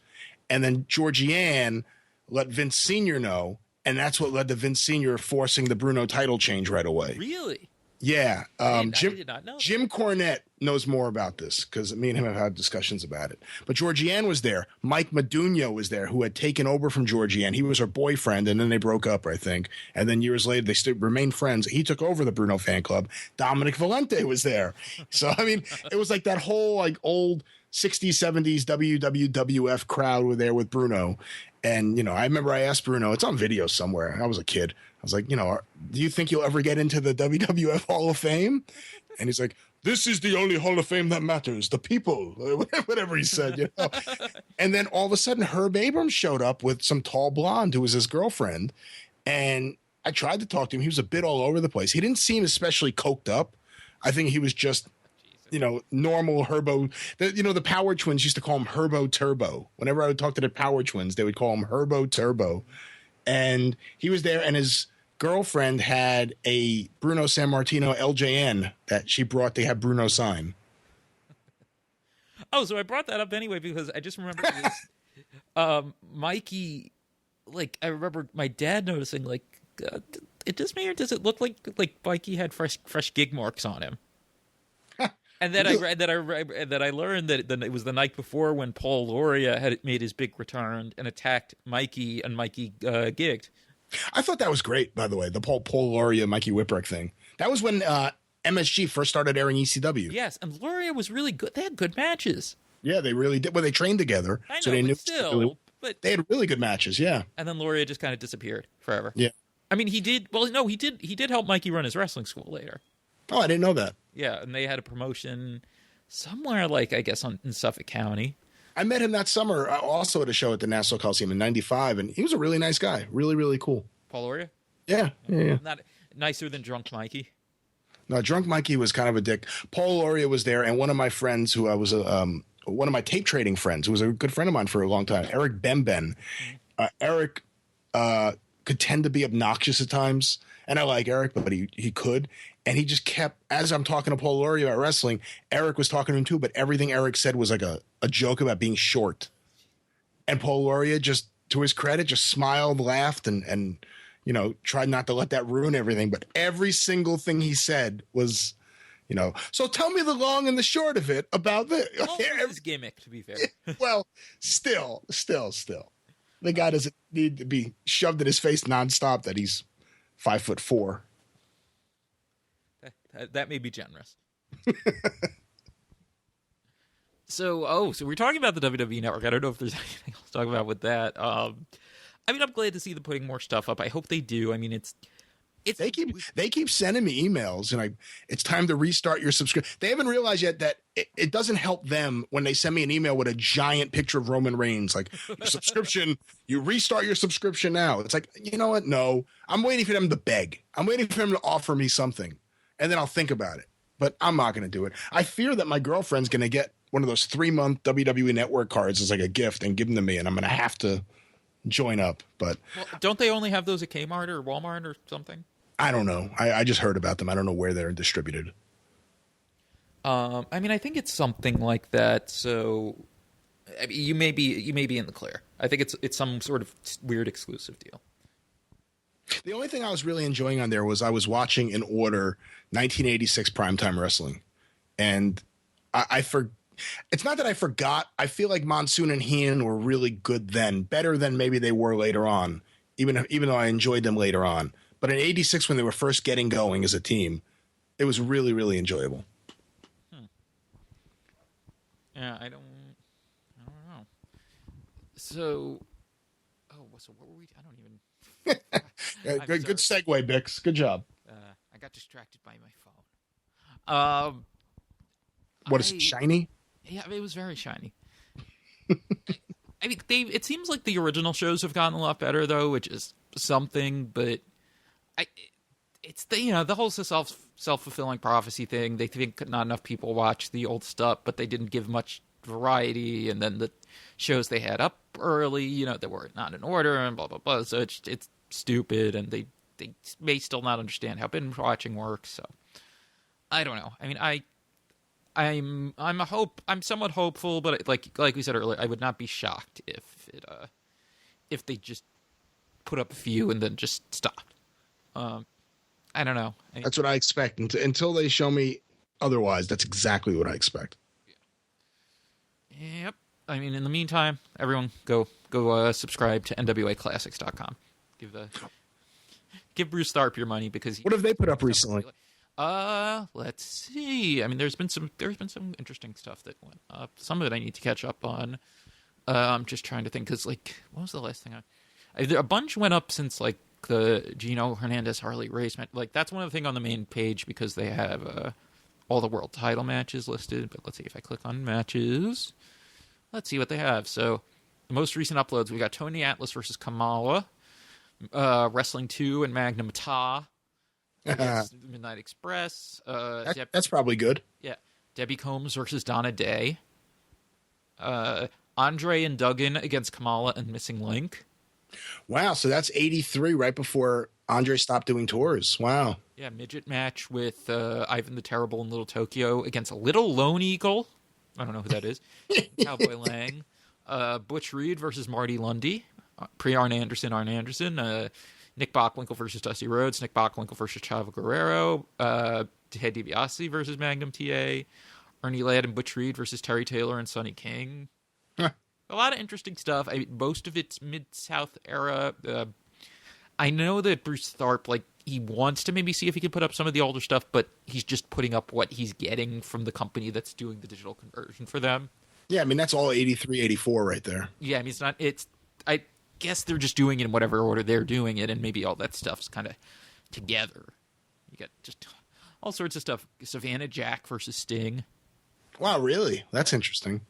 And then Georgie Ann let Vince Sr. know, and that's what led to Vince Sr. forcing the Bruno title change right away. Really? Yeah. I did not know Jim Cornette knows more about this because me and him have had discussions about it. But Georgianne was there. Mike Modugno was there, who had taken over from Georgianne. He was her boyfriend, and then they broke up, I think. And then years later, they still remained friends. He took over the Bruno fan club. Dominic Valente was there. So, I mean, it was like that whole like old 60s, 70s WWF crowd were there with Bruno. And, you know, I remember I asked Bruno, it's on video somewhere. I was a kid. I was like, you know, do you think you'll ever get into the WWF Hall of Fame? And he's like, this is the only Hall of Fame that matters. The people, whatever he said, you know. And then all of a sudden, Herb Abrams showed up with some tall blonde who was his girlfriend. And I tried to talk to him. He was a bit all over the place. He didn't seem especially coked up. I think he was just, you know, normal Herbo. The Power Twins used to call him Herbo Turbo. Whenever I would talk to the Power Twins, they would call him Herbo Turbo. And he was there, and his girlfriend had a Bruno Sammartino LJN that she brought to have Bruno sign. Oh, so I brought that up anyway because I just remember this. Mikey, like, I remember my dad noticing, like, it just me or does it look like Mikey had fresh gig marks on him? And then I learned that it was the night before when Paul Loria had made his big return and attacked Mikey, and Mikey gigged. I thought that was great, by the way, the Paul Loria, Mikey Whipwreck thing. That was when MSG first started airing ECW. Yes, and Loria was really good. They had good matches. Yeah, they really did. Well, they trained together, I know, so they knew. But they had really good matches. Yeah. And then Loria just kind of disappeared forever. Yeah. I mean, he did. Well, no, he did help Mikey run his wrestling school later. Oh, I didn't know that. Yeah, and they had a promotion somewhere, like I guess in Suffolk County. I met him that summer also at a show at the Nassau Coliseum in '95, and he was a really nice guy. Really, really cool. Paul Loria? Yeah. Not nicer than Drunk Mikey. No, Drunk Mikey was kind of a dick. Paul Loria was there, and one of my friends who I was one of my tape trading friends who was a good friend of mine for a long time, Eric Bemben. Eric could tend to be obnoxious at times, and I like Eric, but he could. And he just kept, as I'm talking to Paul Loria about wrestling, Eric was talking to him too, but everything Eric said was like a joke about being short. And Paul Loria, just to his credit, just smiled, laughed, and you know, tried not to let that ruin everything. But every single thing he said was, you know, so tell me the long and the short of it about this. Well, his gimmick, to be fair. Well, still. The guy doesn't need to be shoved in his face nonstop that he's 5'4". That may be generous. So we're talking about the WWE Network. I don't know if there's anything else to talk about with that. I mean, I'm glad to see them putting more stuff up. I hope they do. I mean, it's they keep sending me emails, and it's time to restart your subscription. They haven't realized yet that it doesn't help them when they send me an email with a giant picture of Roman Reigns, like your subscription. You restart your subscription now. It's like, you know what? No, I'm waiting for them to beg. I'm waiting for them to offer me something, and then I'll think about it. But I'm not going to do it. I fear that my girlfriend's going to get one of those 3-month WWE Network cards as like a gift and give them to me, and I'm going to have to join up. But don't they only have those at Kmart or Walmart or something? I don't know. I just heard about them. I don't know where they're distributed. I mean, I think it's something like that. So, I mean, you may be in the clear. I think it's some sort of weird exclusive deal. The only thing I was really enjoying on there was I was watching in order 1986 Primetime Wrestling, and it's not that I forgot. I feel like Monsoon and Heenan were really good then, better than maybe they were later on, even though I enjoyed them later on. But in '86, when they were first getting going as a team, it was really, really enjoyable. Yeah, I don't know. So what were we? I don't even. Good segue, Bix. Good job. I got distracted by my phone. What is it, shiny? Yeah, it was very shiny. I mean, it seems like the original shows have gotten a lot better, though, which is something. But it's the whole self-fulfilling prophecy thing. They think not enough people watch the old stuff, but they didn't give much variety. And then the shows they had up early, they were not in order and blah blah blah. So it's stupid, and they may still not understand how binge watching works. So I don't know. I mean, I'm somewhat hopeful, but like we said earlier, I would not be shocked if they just put up a few and then just stopped. I don't know. That's what I expect until they show me otherwise, that's exactly what I expect. Yep. I mean, in the meantime, everyone go subscribe to NWAClassics.com. Give Bruce Tharp your money because what have they put up recently? Let's see. I mean, there's been some interesting stuff that went up. Some of it I need to catch up on. I'm just trying to think because like, what was the last thing a bunch went up since like the Gino Hernandez Harley race match. Like that's one of the things on the main page because they have all the world title matches listed. But let's see if I click on matches. Let's see what they have. So the most recent uploads, we got Tony Atlas versus Kamala, Wrestling 2 and Magnum Ta. Midnight Express. That's probably good. Yeah. Debbie Combs versus Donna Day. Andre and Duggan against Kamala and Missing Link. Wow, so that's 83 right before Andre stopped doing tours. Wow. Yeah, midget match with Ivan the Terrible and Little Tokyo against a Little Lone Eagle. I don't know who that is. Cowboy Lang. Butch Reed versus Marty Lundy. Pre-Arn Anderson, Nick Bockwinkel versus Dusty Rhodes. Nick Bockwinkel versus Chavo Guerrero. Ted DiBiase versus Magnum TA. Ernie Ladd and Butch Reed versus Terry Taylor and Sonny King. A lot of interesting stuff. Most of it's Mid-South era. I know that Bruce Tharp, like, he wants to maybe see if he can put up some of the older stuff, but he's just putting up what he's getting from the company that's doing the digital conversion for them. Yeah, I mean, that's all 83, 84 right there. Yeah, I mean, I guess they're just doing it in whatever order they're doing it, and maybe all that stuff's kind of together. You got just all sorts of stuff. Savannah Jack versus Sting. Wow, really? That's interesting.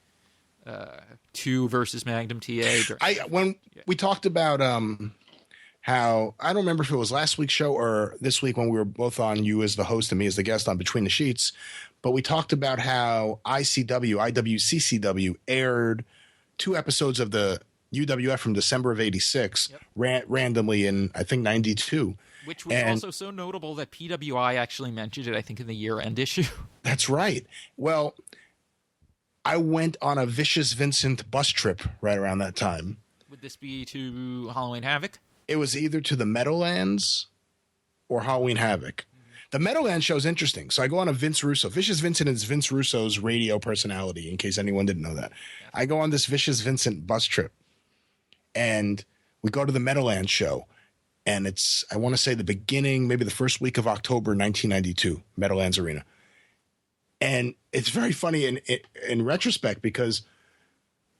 2 versus Magnum TA. We talked about how, I don't remember if it was last week's show or this week when we were both on, you as the host and me as the guest on Between the Sheets, but we talked about how IWCCW aired 2 episodes of the UWF from December of 86 randomly in, I think, 92. Which was also so notable that PWI actually mentioned it, I think, in the year-end issue. That's right. Well, I went on a Vicious Vincent bus trip right around that time. Would this be to Halloween Havoc? It was either to the Meadowlands or Halloween Havoc. The Meadowlands show is interesting. So I go on a Vince Russo. Vicious Vincent is Vince Russo's radio personality, in case anyone didn't know that. I go on this Vicious Vincent bus trip, and we go to the Meadowlands show. And it's, I want to say the beginning, maybe the first week of October 1992, Meadowlands Arena. And it's very funny in retrospect because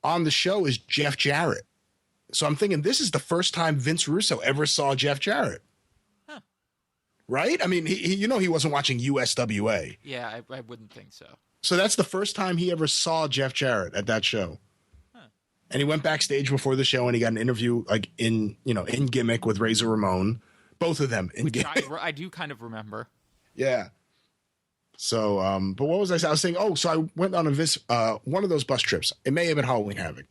on the show is Jeff Jarrett. So I'm thinking this is the first time Vince Russo ever saw Jeff Jarrett. Huh. Right? I mean, he wasn't watching USWA. Yeah, I wouldn't think so. So that's the first time he ever saw Jeff Jarrett at that show. Huh. And he went backstage before the show and he got an interview like in gimmick with Razor Ramon. Both of them in gimmick. I do kind of remember. Yeah. So, but what was I saying? I was saying, so I went on one of those bus trips. It may have been Halloween Havoc.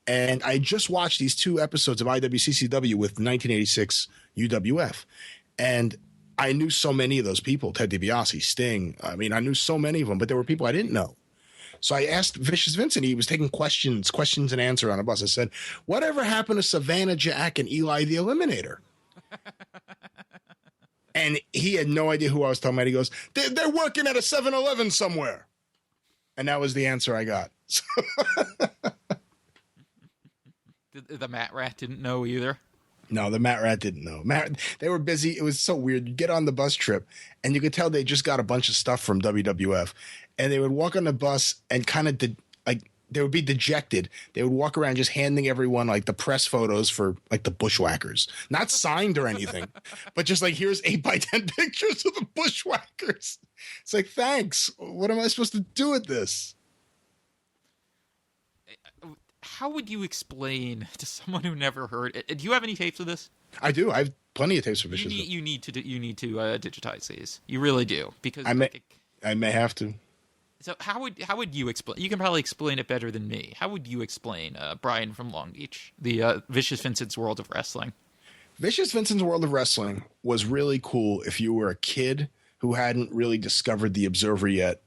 And I just watched these 2 episodes of IWCCW with 1986 UWF. And I knew so many of those people, Ted DiBiase, Sting. I mean, I knew so many of them, but there were people I didn't know. So I asked Vicious Vincent, he was taking questions and answer on a bus. I said, whatever happened to Savannah Jack and Eli the Eliminator? And he had no idea who I was talking about. He goes, they're working at a 7-Eleven somewhere. And that was the answer I got. The Matt Rat didn't know either? No, the Matt Rat didn't know. They were busy. It was so weird. You get on the bus trip, and you could tell they just got a bunch of stuff from WWF. And they would walk on the bus and kind of they would be dejected. They would walk around just handing everyone like the press photos for like the Bushwhackers, not signed or anything, but just like, here's 8x10 pictures of the Bushwhackers. It's like, thanks. What am I supposed to do with this? How would you explain to someone who never heard it? Do you have any tapes of this? I do. I have plenty of tapes of Vicious. You need to digitize these. You really do, because I may have to. So how would you explain? You can probably explain it better than me. How would you explain Brian from Long Beach, the Vicious Vincent's World of Wrestling? Vicious Vincent's World of Wrestling was really cool if you were a kid who hadn't really discovered The Observer yet.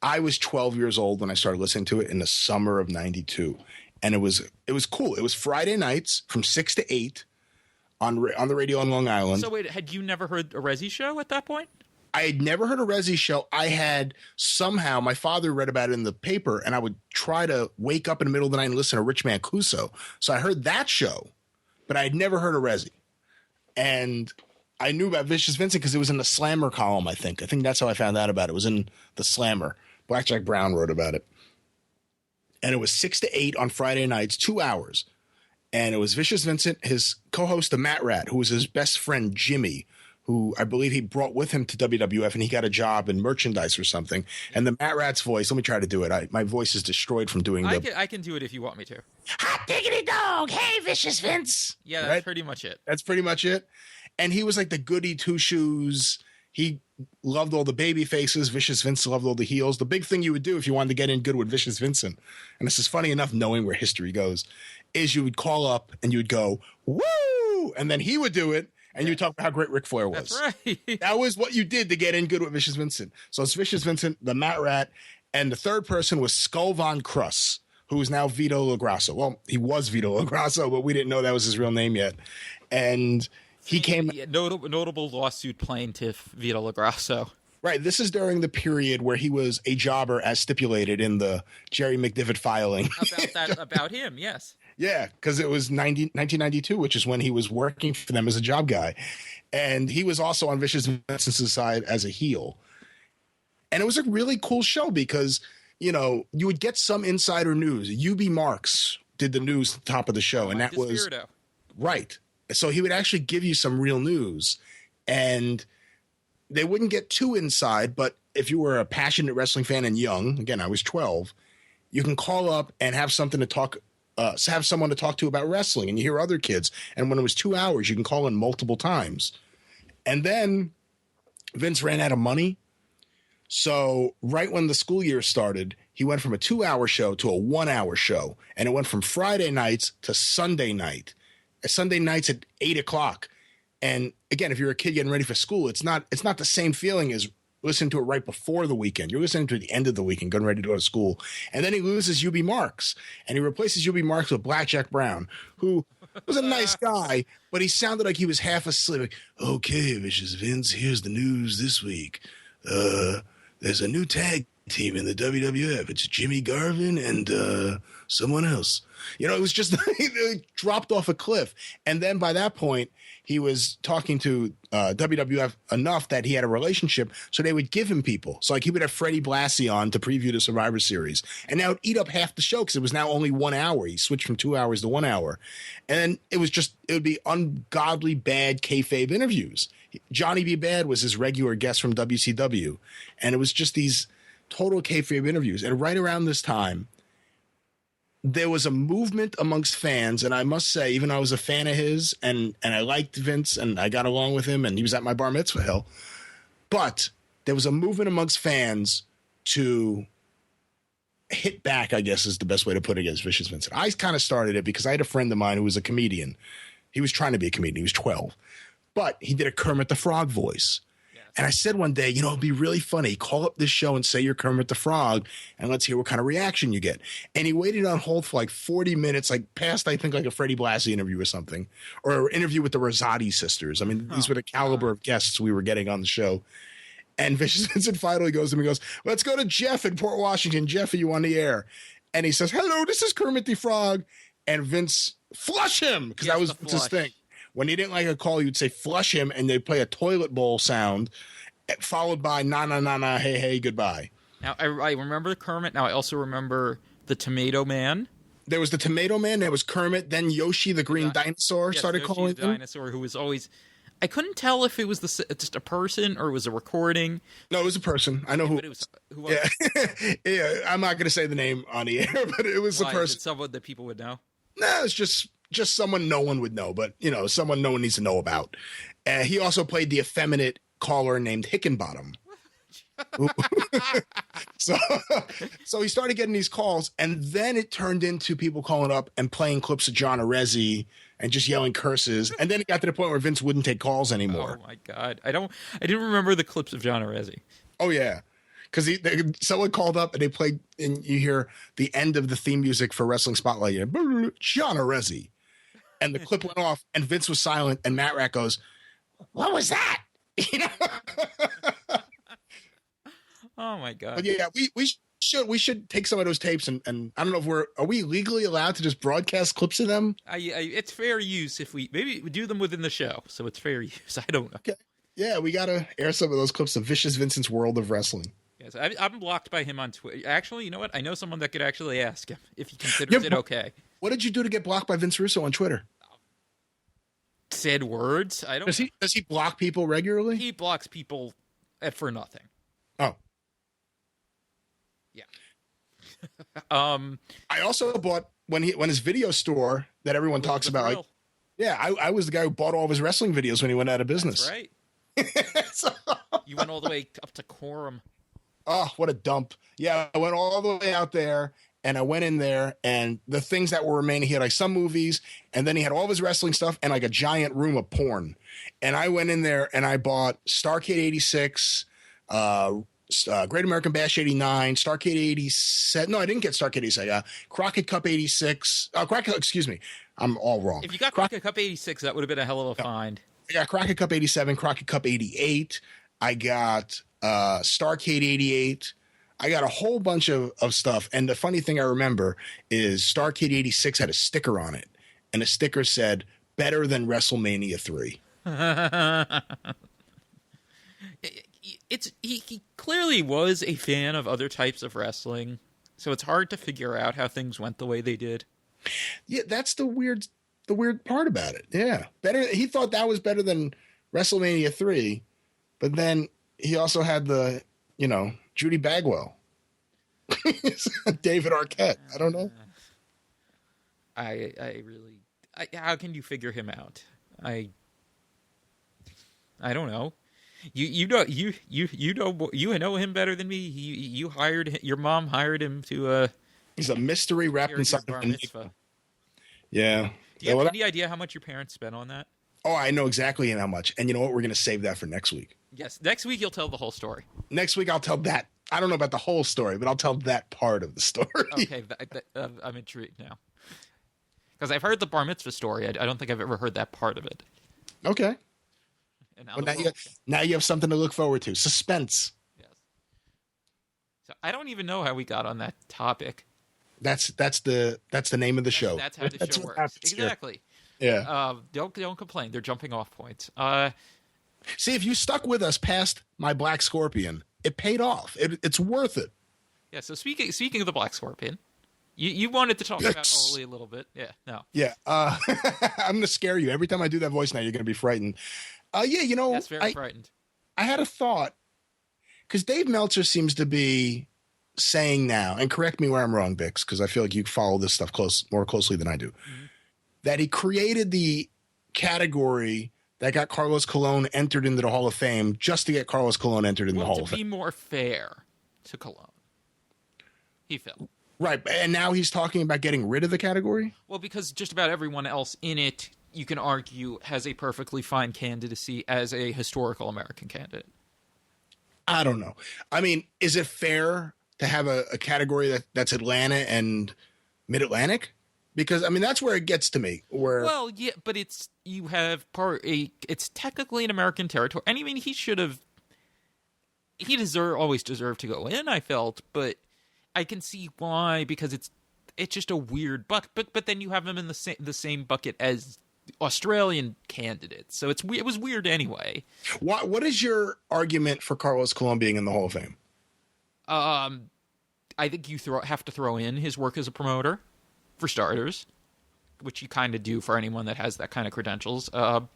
I was 12 years old when I started listening to it in the summer of 92. And it was cool. It was Friday nights from 6 to 8 on the radio on Long Island. So wait, had you never heard a Resi show at that point? I had never heard of Rezzy's show. I had somehow, my father read about it in the paper, and I would try to wake up in the middle of the night and listen to Rich Mancuso. So I heard that show, but I had never heard of Rezzy. And I knew about Vicious Vincent because it was in the Slammer column, I think. I think that's how I found out about it. It was in the Slammer. Blackjack Brown wrote about it. And it was 6 to 8 on Friday nights, 2 hours. And it was Vicious Vincent, his co-host, the Matt Rat, who was his best friend, Jimmy, who I believe he brought with him to WWF, and he got a job in merchandise or something. And the Matt Rat's voice, let me try to do it. My voice is destroyed from doing I can do it if you want me to. Hot diggity dog. Hey, Vicious Vince. Yeah, that's pretty much it. That's pretty much it. And he was like the goody two-shoes. He loved all the baby faces. Vicious Vince loved all the heels. The big thing you would do if you wanted to get in good with Vicious Vincent, and this is funny enough knowing where history goes, is you would call up and you would go, woo! And then he would do it, and you would talk about how great Ric Flair was. That's right. That was what you did to get in good with Vicious Vincent. So it's Vicious Vincent, the Matt Rat, and the third person was Skull Von Cruss, who is now Vito LaGrasso. Well, he was Vito LaGrasso, but we didn't know that was his real name yet. And he came... Notable lawsuit plaintiff, Vito LaGrasso. Right. This is during the period where he was a jobber as stipulated in the Jerry McDivitt filing. About him, yes. Yeah, because it was 1992, which is when he was working for them as a job guy. And he was also on Vicious Vincent's side as a heel. And it was a really cool show because, you know, you would get some insider news. UB Marks did the news at the top of the show. And that was... Right. So he would actually give you some real news. And they wouldn't get too inside, but if you were a passionate wrestling fan and young, again, I was 12, you can call up and have something to talk, have someone to talk to about wrestling, and you hear other kids. And when it was 2 hours, you can call in multiple times. And then Vince ran out of money. So right when the school year started, he went from a 2-hour show to a 1-hour show. And it went from Friday nights to Sunday night. Sunday nights at 8 o'clock. And again, if you're a kid getting ready for school, it's not the same feeling as listening to it right before the weekend. You're listening to it at the end of the weekend, getting ready to go to school. And then he loses UB Marks, and he replaces UB Marks with Blackjack Brown, who was a nice guy, but he sounded like he was half asleep. Like, okay, Vicious Vince, here's the news this week. There's a new tag team in the WWF. It's Jimmy Garvin and someone else. You know, it was just it dropped off a cliff. And then by that point, he was talking to WWF enough that he had a relationship, so they would give him people. So like he would have Freddie Blassie on to preview the Survivor Series, and that would eat up half the show because it was now only 1 hour. He switched from 2 hours to 1 hour, and it would be ungodly bad kayfabe interviews. Johnny B. Bad was his regular guest from WCW, and it was just these total kayfabe interviews. And right around this time, there was a movement amongst fans, and I must say, even though I was a fan of his, and I liked Vince, and I got along with him, and he was at my bar mitzvah, hell, but there was a movement amongst fans to hit back, I guess is the best way to put it, against Vicious Vincent. I kind of started it because I had a friend of mine who was a comedian. He was trying to be a comedian. He was 12, but he did a Kermit the Frog voice. And I said one day, you know, it'd be really funny. Call up this show and say you're Kermit the Frog, and let's hear what kind of reaction you get. And he waited on hold for like 40 minutes, like past, I think, like a Freddie Blassie interview or something, or an interview with the Rosati sisters. I mean, these were the caliber of guests we were getting on the show. And Vicious Vincent finally goes to him and goes, let's go to Jeff in Port Washington. Jeff, are you on the air? And he says, hello, this is Kermit the Frog. And Vince, flush him, because that was Vince's thing. When he didn't like a call, you'd say flush him, and they'd play a toilet bowl sound, followed by na na na na, hey hey, goodbye. Now I remember Kermit. Now I also remember the Tomato Man. There was the Tomato Man. There was Kermit. Then Yoshi the Green Dinosaur started Yoshi calling the him. Dinosaur, who was always. I couldn't tell if it was just a person or it was a recording. No, it was a person. I know who. But it was, who was yeah, yeah. I'm not going to say the name on the air, but it was a person. Is it someone that people would know? No, it's just someone no one would know, but you know, someone no one needs to know about. He also played the effeminate caller named Hickenbottom. so he started getting these calls, and then it turned into people calling up and playing clips of John Arezzi and just yelling curses. And then it got to the point where Vince wouldn't take calls anymore. Oh my God. I didn't remember the clips of John Arezzi. Oh yeah. Because someone called up and they played, and you hear the end of the theme music for Wrestling Spotlight. John Arezzi. And the clip went off, and Vince was silent, and Matt Rat goes, what was that? You know? Oh my god. But yeah, we should take some of those tapes and I don't know if are we legally allowed to just broadcast clips of them? It's fair use if we do them within the show, so it's fair use. I don't know. Okay. Yeah, we gotta air some of those clips of Vicious Vincent's World of Wrestling. Yes, I'm blocked by him on Twitter. Actually, you know what? I know someone that could actually ask him if he considers it okay. What did you do to get blocked by Vince Russo on Twitter? Said words. I don't. Does he block people regularly? He blocks people for nothing. Oh. Yeah. I also bought when his video store that everyone talks about. Like, yeah, I was the guy who bought all of his wrestling videos when he went out of business. That's right. You went all the way up to Quorum. Oh, what a dump. Yeah, I went all the way out there, and I went in there, and the things that were remaining, he had like some movies, and then he had all of his wrestling stuff and like a giant room of porn. And I went in there, and I bought Starrcade 86, Great American Bash 89, Starrcade 87. No, I didn't get Starrcade 87. Crockett Cup 86. Excuse me. I'm all wrong. If you got Crockett Cup 86, that would have been a hell of a find. I got Crockett Cup 87, Crockett Cup 88. I got Starrcade 88. I got a whole bunch of stuff. And the funny thing I remember is Starrcade 86 had a sticker on it. And the sticker said, better than WrestleMania 3. He clearly was a fan of other types of wrestling. So it's hard to figure out how things went the way they did. Yeah, that's the weird part about it. Yeah. He thought that was better than WrestleMania 3. But then he also had the, Judy Bagwell. David Arquette. I don't know. How can you figure him out? I don't know. You know him better than me. Your mom hired him to he's a mystery wrapped inside bar mitzvah. Yeah. Do you have any idea how much your parents spent on that? Oh, I know exactly how much. And you know what? We're going to save that for next week. Yes. Next week, you'll tell the whole story. Next week, I'll tell that. I don't know about the whole story, but I'll tell that part of the story. Okay. I'm intrigued now. Because I've heard the bar mitzvah story. I don't think I've ever heard that part of it. Okay. And now you have something to look forward to. Suspense. Yes. So I don't even know how we got on that topic. That's the name of the show. That's how the show works. Exactly. Yeah. Don't complain. They're jumping off points. See, if you stuck with us past my Black Scorpion, it paid off. It's worth it. Yeah. So speaking of the Black Scorpion, you wanted to talk about Oli a little bit. Yeah. No. Yeah. I'm gonna scare you every time I do that voice. Now you're gonna be frightened. Yeah. That's very frightened. I had a thought because Dave Meltzer seems to be saying now, and correct me where I'm wrong, Bix, because I feel like you follow this stuff more closely than I do, that he created the category that got Carlos Colon entered into the Hall of Fame just to get Carlos Colon entered in the Hall of Fame. To be more fair to Colon, he felt. Right, and now he's talking about getting rid of the category? Well, because just about everyone else in it, you can argue, has a perfectly fine candidacy as a historical American candidate. I don't know. I mean, is it fair to have a category that's Atlanta and Mid-Atlantic? Because, I mean, that's where it gets to me. Well, yeah, but it's technically an American territory. And I mean, he always deserved to go in, I felt, but I can see why, because it's just a weird bucket. But then you have him in the same bucket as Australian candidates, so it was weird anyway. What is your argument for Carlos Colon being in the Hall of Fame? I think you have to throw in his work as a promoter, for starters, which you kind of do for anyone that has that kind of credentials. But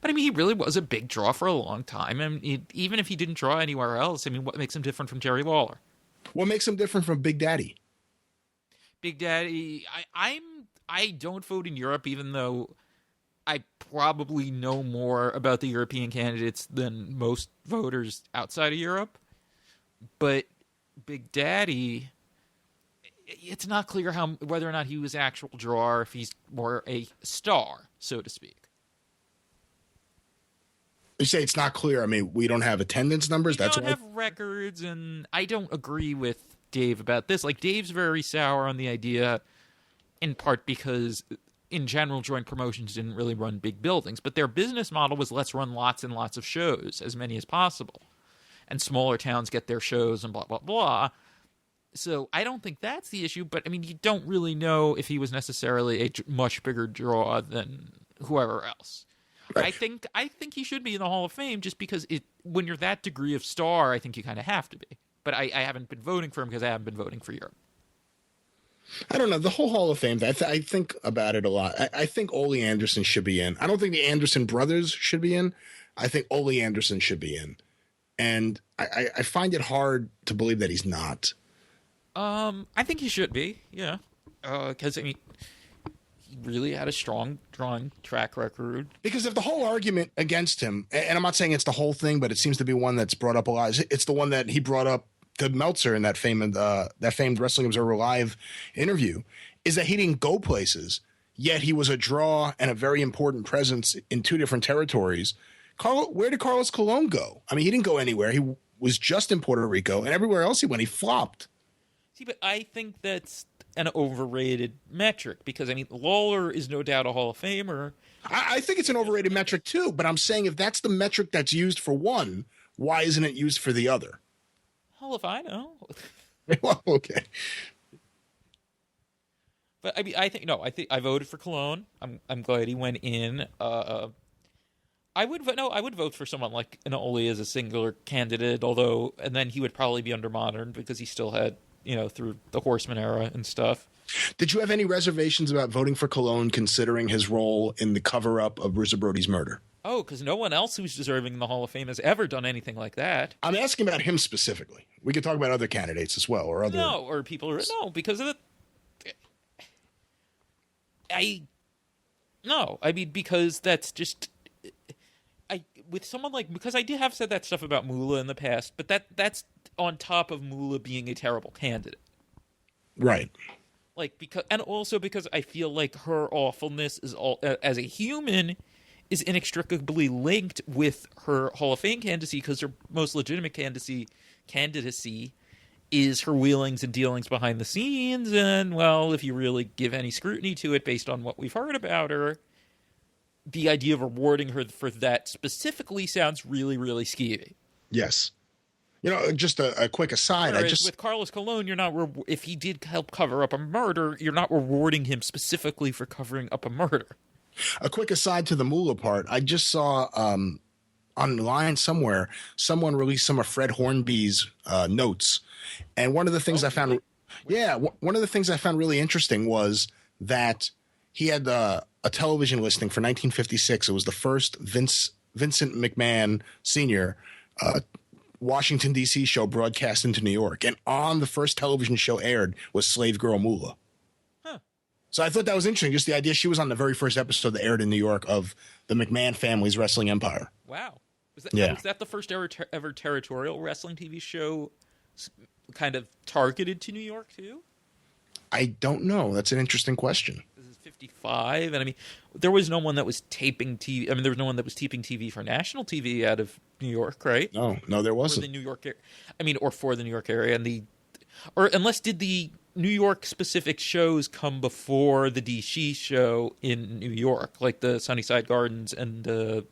I mean, he really was a big draw for a long time, and even if he didn't draw anywhere else, I mean, what makes him different from Jerry Lawler? What makes him different from Big Daddy? Big Daddy, I don't vote in Europe, even though I probably know more about the European candidates than most voters outside of Europe. But Big Daddy, it's not clear whether or not he was actual draw or if he's more a star, so to speak. You say it's not clear. I mean, we don't have attendance numbers. We don't have records, and I don't agree with Dave about this. Like, Dave's very sour on the idea, in part because in general, joint promotions didn't really run big buildings, but their business model was let's run lots and lots of shows, as many as possible. And smaller towns get their shows and blah, blah, blah. So I don't think that's the issue, but I mean, you don't really know if he was necessarily a much bigger draw than whoever else. Right. I think he should be in the Hall of Fame just because when you're that degree of star, I think you kind of have to be. But I haven't been voting for him because I haven't been voting for Europe. I don't know. The whole Hall of Fame, I think about it a lot. I think Ole Anderson should be in. I don't think the Anderson brothers should be in. I think Ole Anderson should be in. And I find it hard to believe that he's not. I think he should be, yeah. Because, I mean, he really had a strong drawing track record. Because if the whole argument against him, and I'm not saying it's the whole thing, but it seems to be one that's brought up a lot. It's the one that he brought up to Meltzer in that famed Wrestling Observer Live interview, is that he didn't go places, yet he was a draw and a very important presence in two different territories. Where did Carlos Colon go? I mean, he didn't go anywhere. He was just in Puerto Rico, and everywhere else he went, he flopped. See, but I think that's an overrated metric because, I mean, Lawler is no doubt a Hall of Famer. I think it's an overrated metric too, but I'm saying if that's the metric that's used for one, why isn't it used for the other? Hell if I know. Well, okay. But I mean, I think I voted for Cologne. I'm glad he went in. I would vote for someone like an Ole as a singular candidate, and then he would probably be under modern because he still had, through the Horseman era and stuff. Did you have any reservations about voting for Cologne considering his role in the cover-up of Bruce Brody's murder? Oh, because no one else who's deserving in the Hall of Fame has ever done anything like that. I'm asking about him specifically. We could talk about other candidates as well, or other. No, because of the. Because that's just. With someone like, because I have said that stuff about Moola in the past, but that's on top of Moola being a terrible candidate. Right. Because I feel like her awfulness is as a human is inextricably linked with her Hall of Fame candidacy, because her most legitimate candidacy is her wheelings and dealings behind the scenes. And, well, if you really give any scrutiny to it based on what we've heard about her, the idea of rewarding her for that specifically sounds really, really skeevy. Yes. Just a quick aside. Whereas with Carlos Colon, you're not if he did help cover up a murder, you're not rewarding him specifically for covering up a murder. A quick aside to the Moola part. I just saw online somewhere someone released some of Fred Hornby's notes, and one of the things I found really interesting was that he had a television listing for 1956. It was the first Vincent McMahon Sr. Washington, D.C. show broadcast into New York. And on the first television show aired was Slave Girl Moola. Huh. So I thought that was interesting, just the idea she was on the very first episode that aired in New York of the McMahon family's wrestling empire. Wow. Was that the first ever territorial wrestling TV show kind of targeted to New York, too? I don't know. That's an interesting question. 55, and I mean, there was no one that was taping TV. I mean, there was no one that was taping TV for national TV out of New York, right? No, there wasn't. For the New York, or for the New York area, unless did the New York specific shows come before the DC show in New York, like the Sunnyside Gardens and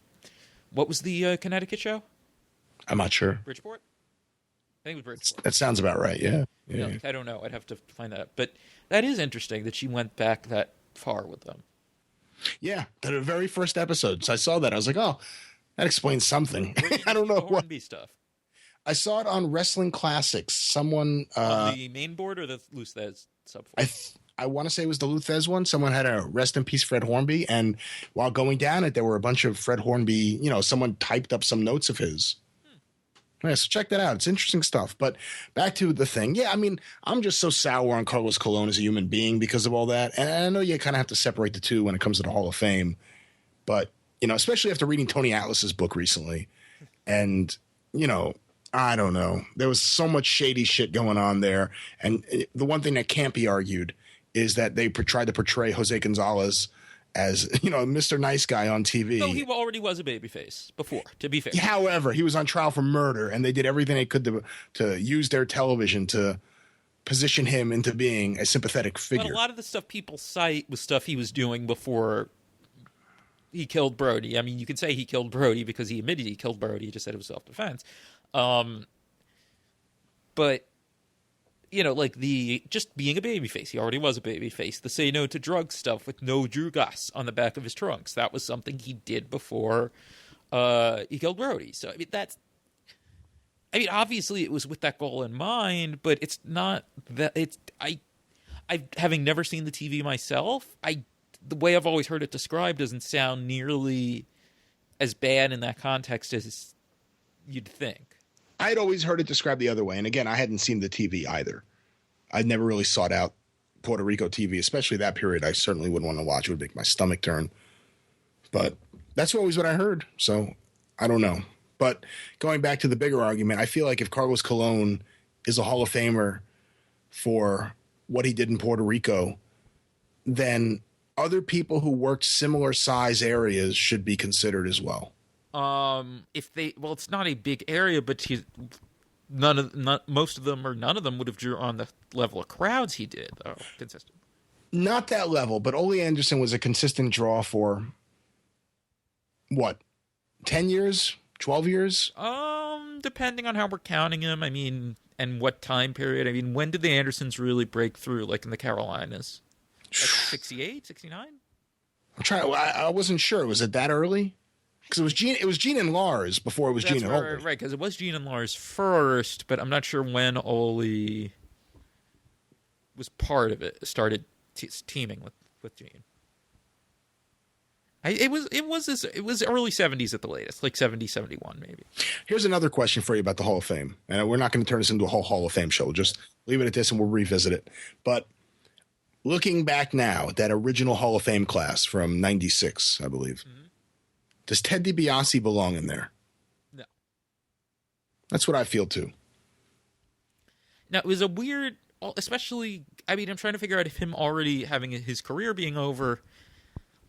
what was the Connecticut show? I'm not sure. Bridgeport. I think it was Bridgeport. That sounds about right. Yeah. No, I don't know. I'd have to find that out, but that is interesting that she went back that far with them. Yeah, the very first episode. So I saw that. I was like, oh, that explains something. I don't know what stuff. I saw it on Wrestling Classics. Someone on the main board or the Lou Thez subforum? I want to say it was the Lou Thez one. Someone had a rest in peace Fred Hornby, and while going down it, there were a bunch of Fred Hornby. Someone typed up some notes of his. Yeah, so check that out. It's interesting stuff. But back to the thing. Yeah, I mean, I'm just so sour on Carlos Colon as a human being because of all that. And I know you kind of have to separate the two when it comes to the Hall of Fame. But, especially after reading Tony Atlas's book recently. And, I don't know. There was so much shady shit going on there. And the one thing that can't be argued is that they tried to portray Jose Gonzalez as, Mr. Nice Guy on TV. No, he already was a babyface before, to be fair. However, he was on trial for murder, and they did everything they could to use their television to position him into being a sympathetic figure. But a lot of the stuff people cite was stuff he was doing before he killed Brody. I mean, you could say he killed Brody because he admitted he killed Brody. He just said it was self-defense. But, you know, like just being a babyface. He already was a babyface. The say no to drugs stuff with no drugas on the back of his trunks. That was something he did before he killed Brody. So, I mean, obviously it was with that goal in mind, but it's not that I having never seen the TV myself, the way I've always heard it described doesn't sound nearly as bad in that context as you'd think. I'd always heard it described the other way. And again, I hadn't seen the TV either. I'd never really sought out Puerto Rico TV, especially that period. I certainly wouldn't want to watch. It would make my stomach turn. But that's always what I heard. So I don't know. But going back to the bigger argument, I feel like if Carlos Colon is a Hall of Famer for what he did in Puerto Rico, then other people who worked similar size areas should be considered as well. It's not a big area, but most of them or none of them would have drew on the level of crowds he did, though. Consistent. Not that level, but Ole Anderson was a consistent draw for what? 10 years? 12 years? Depending on how we're counting him, I mean, and what time period. I mean, when did the Andersons really break through, like in the Carolinas? Like 68, 69? I wasn't sure. Was it that early? Because it was Gene and Lars before it was Gene and Ole. Right, because it was Gene and Lars first, but I'm not sure when Ole was part of it, started teaming with Gene. It was early 70s at the latest, like 70, 71 maybe. Here's another question for you about the Hall of Fame. And we're not going to turn this into a whole Hall of Fame show. We'll just leave it at this and we'll revisit it. But looking back now, that original Hall of Fame class from 96, I believe. Mm-hmm. Does Ted DiBiase belong in there? No. That's what I feel too. Now, it was a weird, especially, I mean, I'm trying to figure out if him already having his career being over,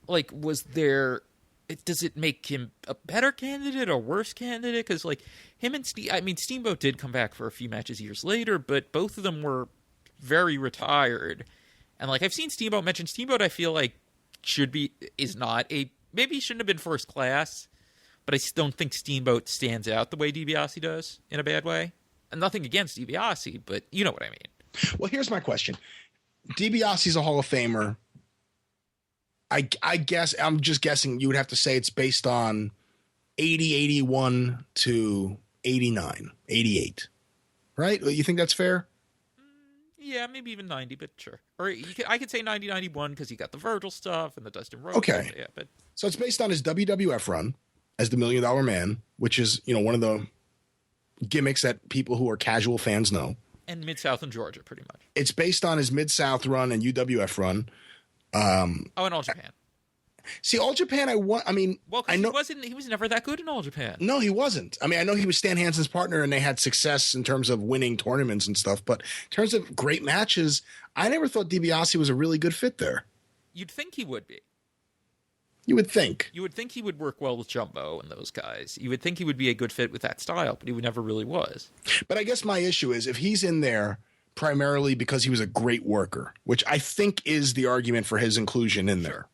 like, does it make him a better candidate or worse candidate? Because, like, him and Steamboat did come back for a few matches years later, but both of them were very retired. And, like, I've seen Steamboat mentioned. Steamboat, I feel like, maybe he shouldn't have been first class, but I don't think Steamboat stands out the way DiBiase does in a bad way. And nothing against DiBiase, but you know what I mean. Well, here's my question. DiBiase's a Hall of Famer. I guess, I'm just guessing, you would have to say it's based on 80, 81 to 89, 88. Right? You think that's fair? Yeah, maybe even 90, but sure. Or I could say 90, 91 because you got the Virgil stuff and the Dustin Rhodes. Okay. Yeah, but so it's based on his WWF run as the $1 Million Man, which is, you know, one of the gimmicks that people who are casual fans know. And Mid-South and Georgia, pretty much. It's based on his Mid-South run and UWF run. And All Japan. See, All Japan, I know he was never that good in All Japan. No, he wasn't. I mean, I know he was Stan Hansen's partner and they had success in terms of winning tournaments and stuff, but in terms of great matches, I never thought DiBiase was a really good fit there. You'd think he would be. You would think. You would think he would work well with Jumbo and those guys. You would think he would be a good fit with that style, but he never really was. But I guess my issue is if he's in there primarily because he was a great worker, which I think is the argument for his inclusion in there.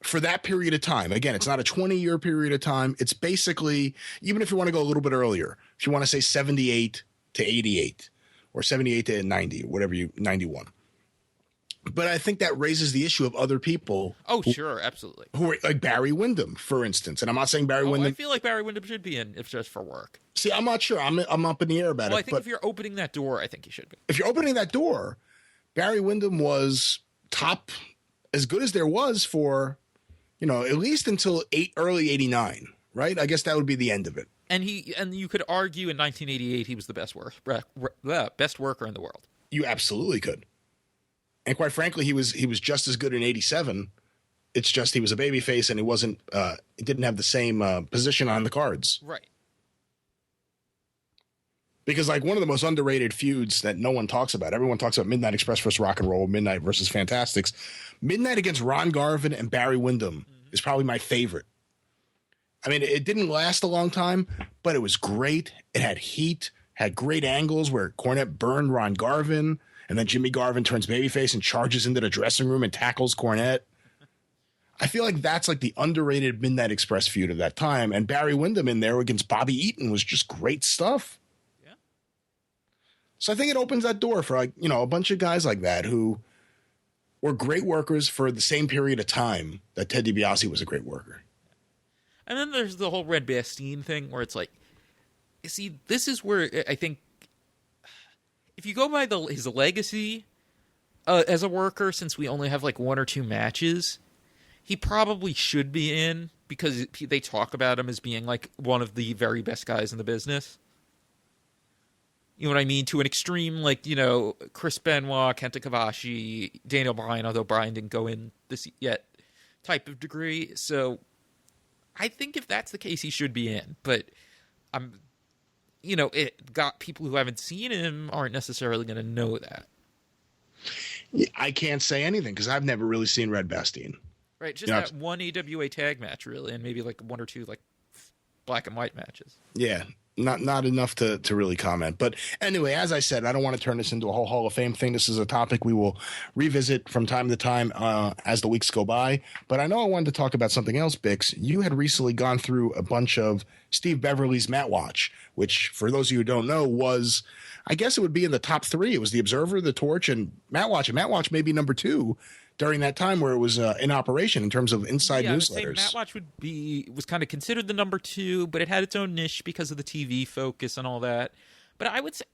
For that period of time, again, it's not a 20-year period of time. It's basically, even if you want to go a little bit earlier, if you want to say 78 to 88 or 78 to 90, 91. But I think that raises the issue of other people. Oh, sure, absolutely. Who are like Barry Windham, for instance. And I'm not saying Barry Windham. I feel like Barry Windham should be in if just for work. See, I'm not sure. I'm up in the air about it. Well, I think if you're opening that door, I think he should be. If you're opening that door, Barry Windham was top, as good as there was for, at least until early 89, right? I guess that would be the end of it. And you could argue in 1988 he was the best worker in the world. You absolutely could. And quite frankly, he was just as good in 87. It's just he was a babyface and he didn't have the same position on the cards. Right. Because like one of the most underrated feuds that no one talks about, everyone talks about Midnight Express versus Rock and Roll, Midnight versus Fantastics. Midnight against Ron Garvin and Barry Windham is probably my favorite. I mean, it didn't last a long time, but it was great. It had heat, had great angles where Cornette burned Ron Garvin, and then Jimmy Garvin turns babyface and charges into the dressing room and tackles Cornette. I feel like that's like the underrated Midnight Express feud of that time. And Barry Windham in there against Bobby Eaton was just great stuff. Yeah. So I think it opens that door for, like, you know, a bunch of guys like that who were great workers for the same period of time that Ted DiBiase was a great worker. And then there's the whole Red Bastien thing where it's like, you see, this is where I think if you go by his legacy as a worker, since we only have like 1 or 2 matches, he probably should be in because they talk about him as being like one of the very best guys in the business. You know what I mean? To an extreme, like, you know, Chris Benoit, Kenta Kobashi, Daniel Bryan, although Bryan didn't go in this yet, type of degree. So I think if that's the case, he should be in. But you know, it got people who haven't seen him aren't necessarily going to know that. I can't say anything because I've never really seen Red Bastien. Right, just that one AWA tag match, really, and maybe like 1 or 2 like black and white matches. Yeah, not enough to really comment. But anyway, as I said, I don't want to turn this into a whole Hall of Fame thing. This is a topic we will revisit from time to time as the weeks go by. But I know I wanted to talk about something else, Bix. You had recently gone through a bunch of Steve Beverly's Mat Watch, which, for those of you who don't know, was, I guess it would be in the top 3. It was The Observer, The Torch, and Mat Watch. And Mat Watch may be number 2 during that time where it was in operation in terms of inside newsletters. Mat Watch was kind of considered the number 2, but it had its own niche because of the TV focus and all that. But I would say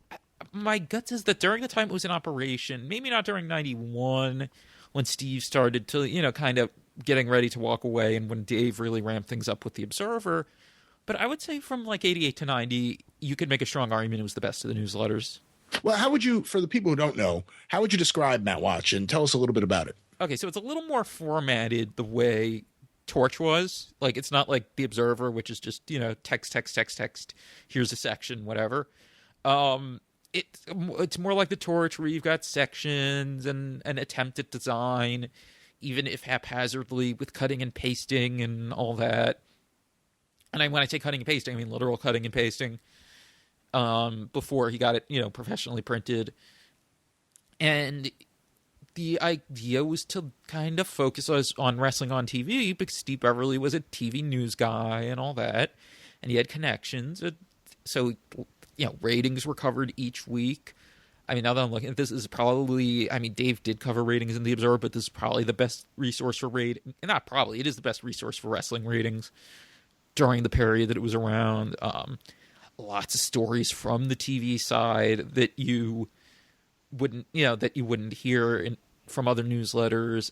my gut says that during the time it was in operation, maybe not during 91 when Steve started to, you know, kind of getting ready to walk away and when Dave really ramped things up with The Observer. But I would say from like 88 to 90, you could make a strong argument it was the best of the newsletters. Well, how would you, for the people who don't know, how would you describe Mat Watch and tell us a little bit about it? Okay, so it's a little more formatted the way Torch was. Like, it's not like The Observer, which is just, you know, text. Here's a section, whatever. It's more like the Torch, where you've got sections and an attempt at design, even if haphazardly, with cutting and pasting and all that. And when I say cutting and pasting, I mean literal cutting and pasting. Before he got it, you know, professionally printed. And the idea was to kind of focus us on wrestling on TV because Steve Beverly was a TV news guy and all that, and he had connections. So, you know, ratings were covered each week. I mean, now that I'm looking at this, is probably, I mean, Dave did cover ratings in The Observer, but this is probably the best resource for rating. Not probably, it is the best resource for wrestling ratings during the period that it was around. Lots of stories from the TV side that you wouldn't hear from other newsletters.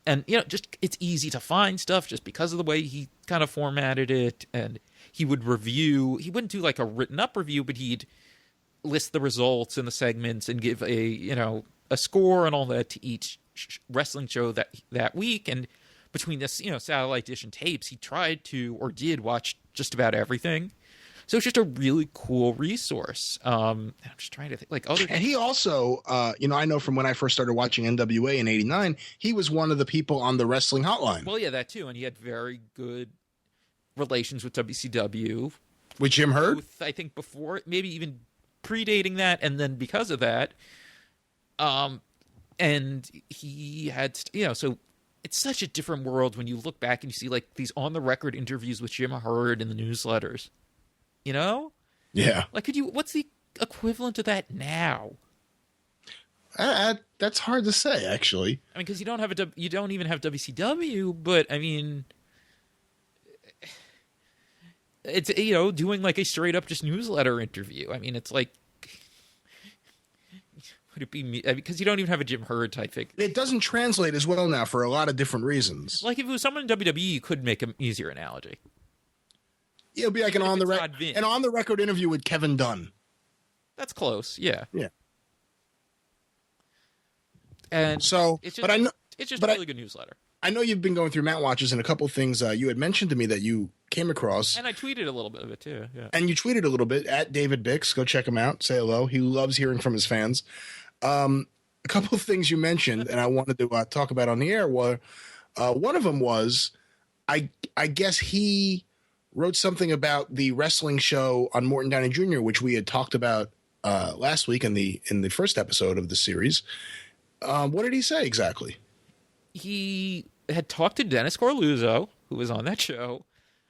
And, you know, just it's easy to find stuff just because of the way he kind of formatted it. And he would review, he wouldn't do like a written up review, but he'd list the results in the segments and give a score and all that to each wrestling show that week. And between this, you know, satellite dish and tapes, he tried to, or did, watch just about everything. So it's just a really cool resource. I'm just trying to think, like, other. And he also, you know, I know from when I first started watching NWA in '89, he was one of the people on the Wrestling Hotline. Well, yeah, that too, and he had very good relations with WCW, with Jim Herd. I think before, maybe even predating that, and then because of that, and he had, you know, so it's such a different world when you look back and you see like these on the record interviews with Jim Herd in the newsletters. You know? Yeah. Like, what's the equivalent of that now? That's hard to say, actually. I mean, because you don't even have WCW, but I mean, it's, you know, doing like a straight up just newsletter interview. I mean, it's like, would it be me? Because you don't even have a Jim Herd type thing. It doesn't translate as well now for a lot of different reasons. Like if it was someone in WWE, you could make an easier analogy. It would be like an on the record interview with Kevin Dunn. That's close, yeah. Yeah. And so, it's just a really good newsletter. I know you've been going through Mat Watches, and a couple of things you had mentioned to me that you came across. And I tweeted a little bit of it too. Yeah. And you tweeted a little bit at David Bix. Go check him out. Say hello. He loves hearing from his fans. A couple of things you mentioned, and I wanted to talk about on the air were one of them was, I guess he wrote something about the wrestling show on Morton Downey Jr., which we had talked about last week in the first episode of the series. What did he say exactly? He had talked to Dennis Corluzzo, who was on that show,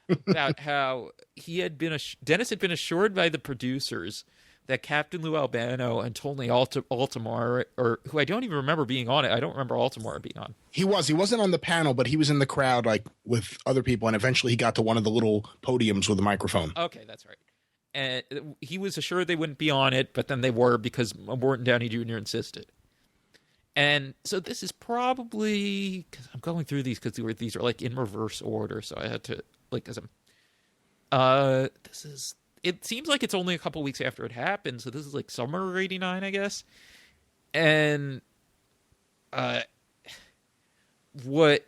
about how Dennis had been assured by the producers that Captain Lou Albano and Tony Altamar, or who I don't even remember being on it. I don't remember Altamar being on. He wasn't on the panel, but he was in the crowd, like with other people, and eventually he got to one of the little podiums with a microphone. Okay, that's right. And he was assured they wouldn't be on it, but then they were because Morton Downey Jr. insisted. And so this is probably, because I'm going through these because these are like in reverse order, so I had to it seems like it's only a couple weeks after it happened, so this is like summer of '89, I guess. And what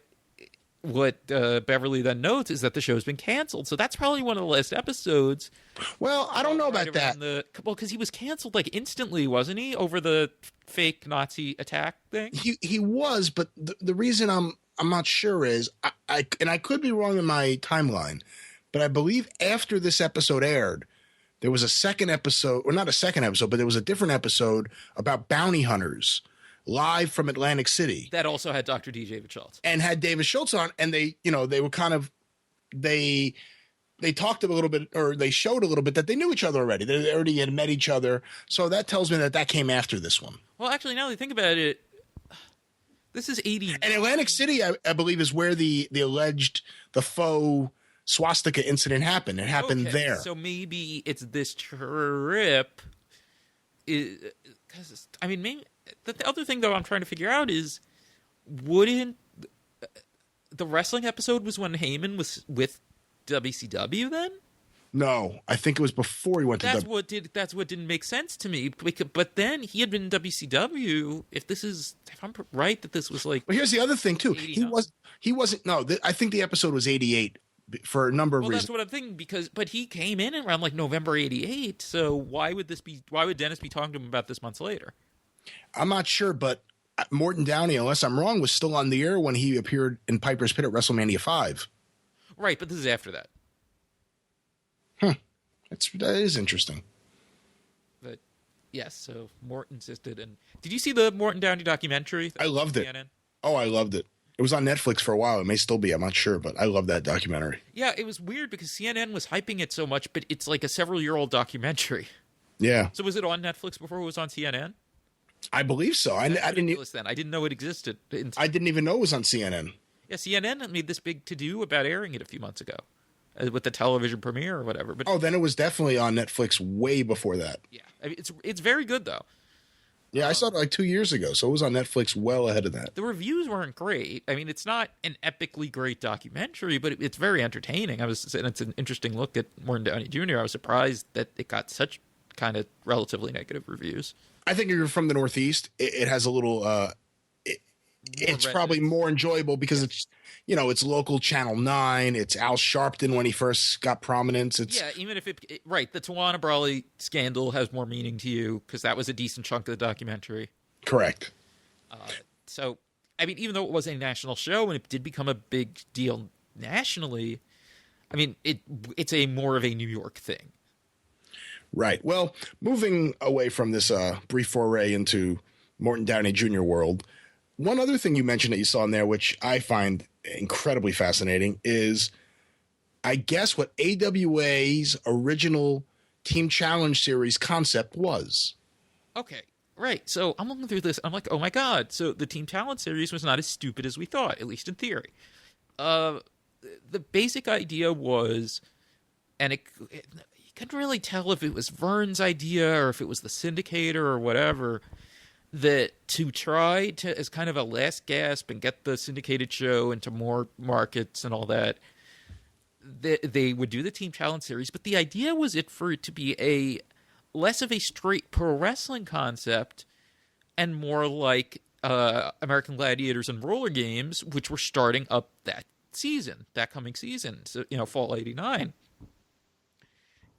Beverly then notes is that the show's been canceled, so that's probably one of the last episodes. Well, I don't know about that. Because he was canceled like instantly, wasn't he, over the fake Nazi attack thing? He was, but the reason I'm not sure is I could be wrong in my timeline, but I believe after this episode aired, there was a second episode, or not a second episode, but there was a different episode about bounty hunters live from Atlantic City. That also had Dr. D. David Schultz. And had David Schultz on, and they were kind of, they talked a little bit, or they showed a little bit that they knew each other already. They already had met each other. So that tells me that came after this one. Well, actually, now that you think about it, this is 80. And Atlantic City, I believe, is where the faux swastika incident happened. It happened there. So maybe it's this trip. Because maybe the other thing though I'm trying to figure out is, wouldn't the wrestling episode was when Heyman was with WCW then? No, I think it was before he went to WCW. That's what didn't make sense to me. But then he had been in WCW. If I'm right that this was like. But here's the other thing too. He wasn't. No, I think the episode was 88 for a number of reasons. That's what I'm thinking but he came in around like November '88. So why would Dennis be talking to him about this months later? I'm not sure, but Morton Downey, unless I'm wrong, was still on the air when he appeared in Piper's Pit at WrestleMania 5. Right, but this is after that. That is interesting. But yes, so Morton insisted. And did you see the Morton Downey documentary? I loved it. Oh, I loved it. It was on Netflix for a while. It may still be. I'm not sure, but I love that documentary. Yeah, it was weird because CNN was hyping it so much, but it's like a several-year-old documentary. Yeah. So was it on Netflix before it was on CNN? I believe so. I didn't. I didn't know it existed. I didn't even know it was on CNN. Yeah, CNN made this big to-do about airing it a few months ago with the television premiere or whatever. But then it was definitely on Netflix way before that. Yeah, it's very good though. Yeah, I saw it like 2 years ago, so it was on Netflix well ahead of that. The reviews weren't great. It's not an epically great documentary, but it's very entertaining. It's an interesting look at Morton Downey Jr. I was surprised that it got such kind of relatively negative reviews. I think if you're from the Northeast, it has a little. It's probably more enjoyable because it's local Channel 9. It's Al Sharpton when he first got prominence. Even if the Tawana Brawley scandal has more meaning to you because that was a decent chunk of the documentary. Correct. So, even though it was a national show and it did become a big deal nationally, it's a more of a New York thing. Right. Well, moving away from this brief foray into Morton Downey Jr. world, one other thing you mentioned that you saw in there, which I find incredibly fascinating, is I guess what AWA's original Team Challenge Series concept was. Okay. Right. So I'm looking through this. I'm like, oh my God. So the Team Challenge Series was not as stupid as we thought, at least in theory. The basic idea was, and you couldn't really tell if it was Vern's idea or if it was the syndicator or whatever, that to try to, as kind of a last gasp and get the syndicated show into more markets and all that, they would do the Team Challenge Series. But the idea was for it to be less of a straight pro wrestling concept and more like American Gladiators and Roller Games, which were starting up that coming season, so fall '89.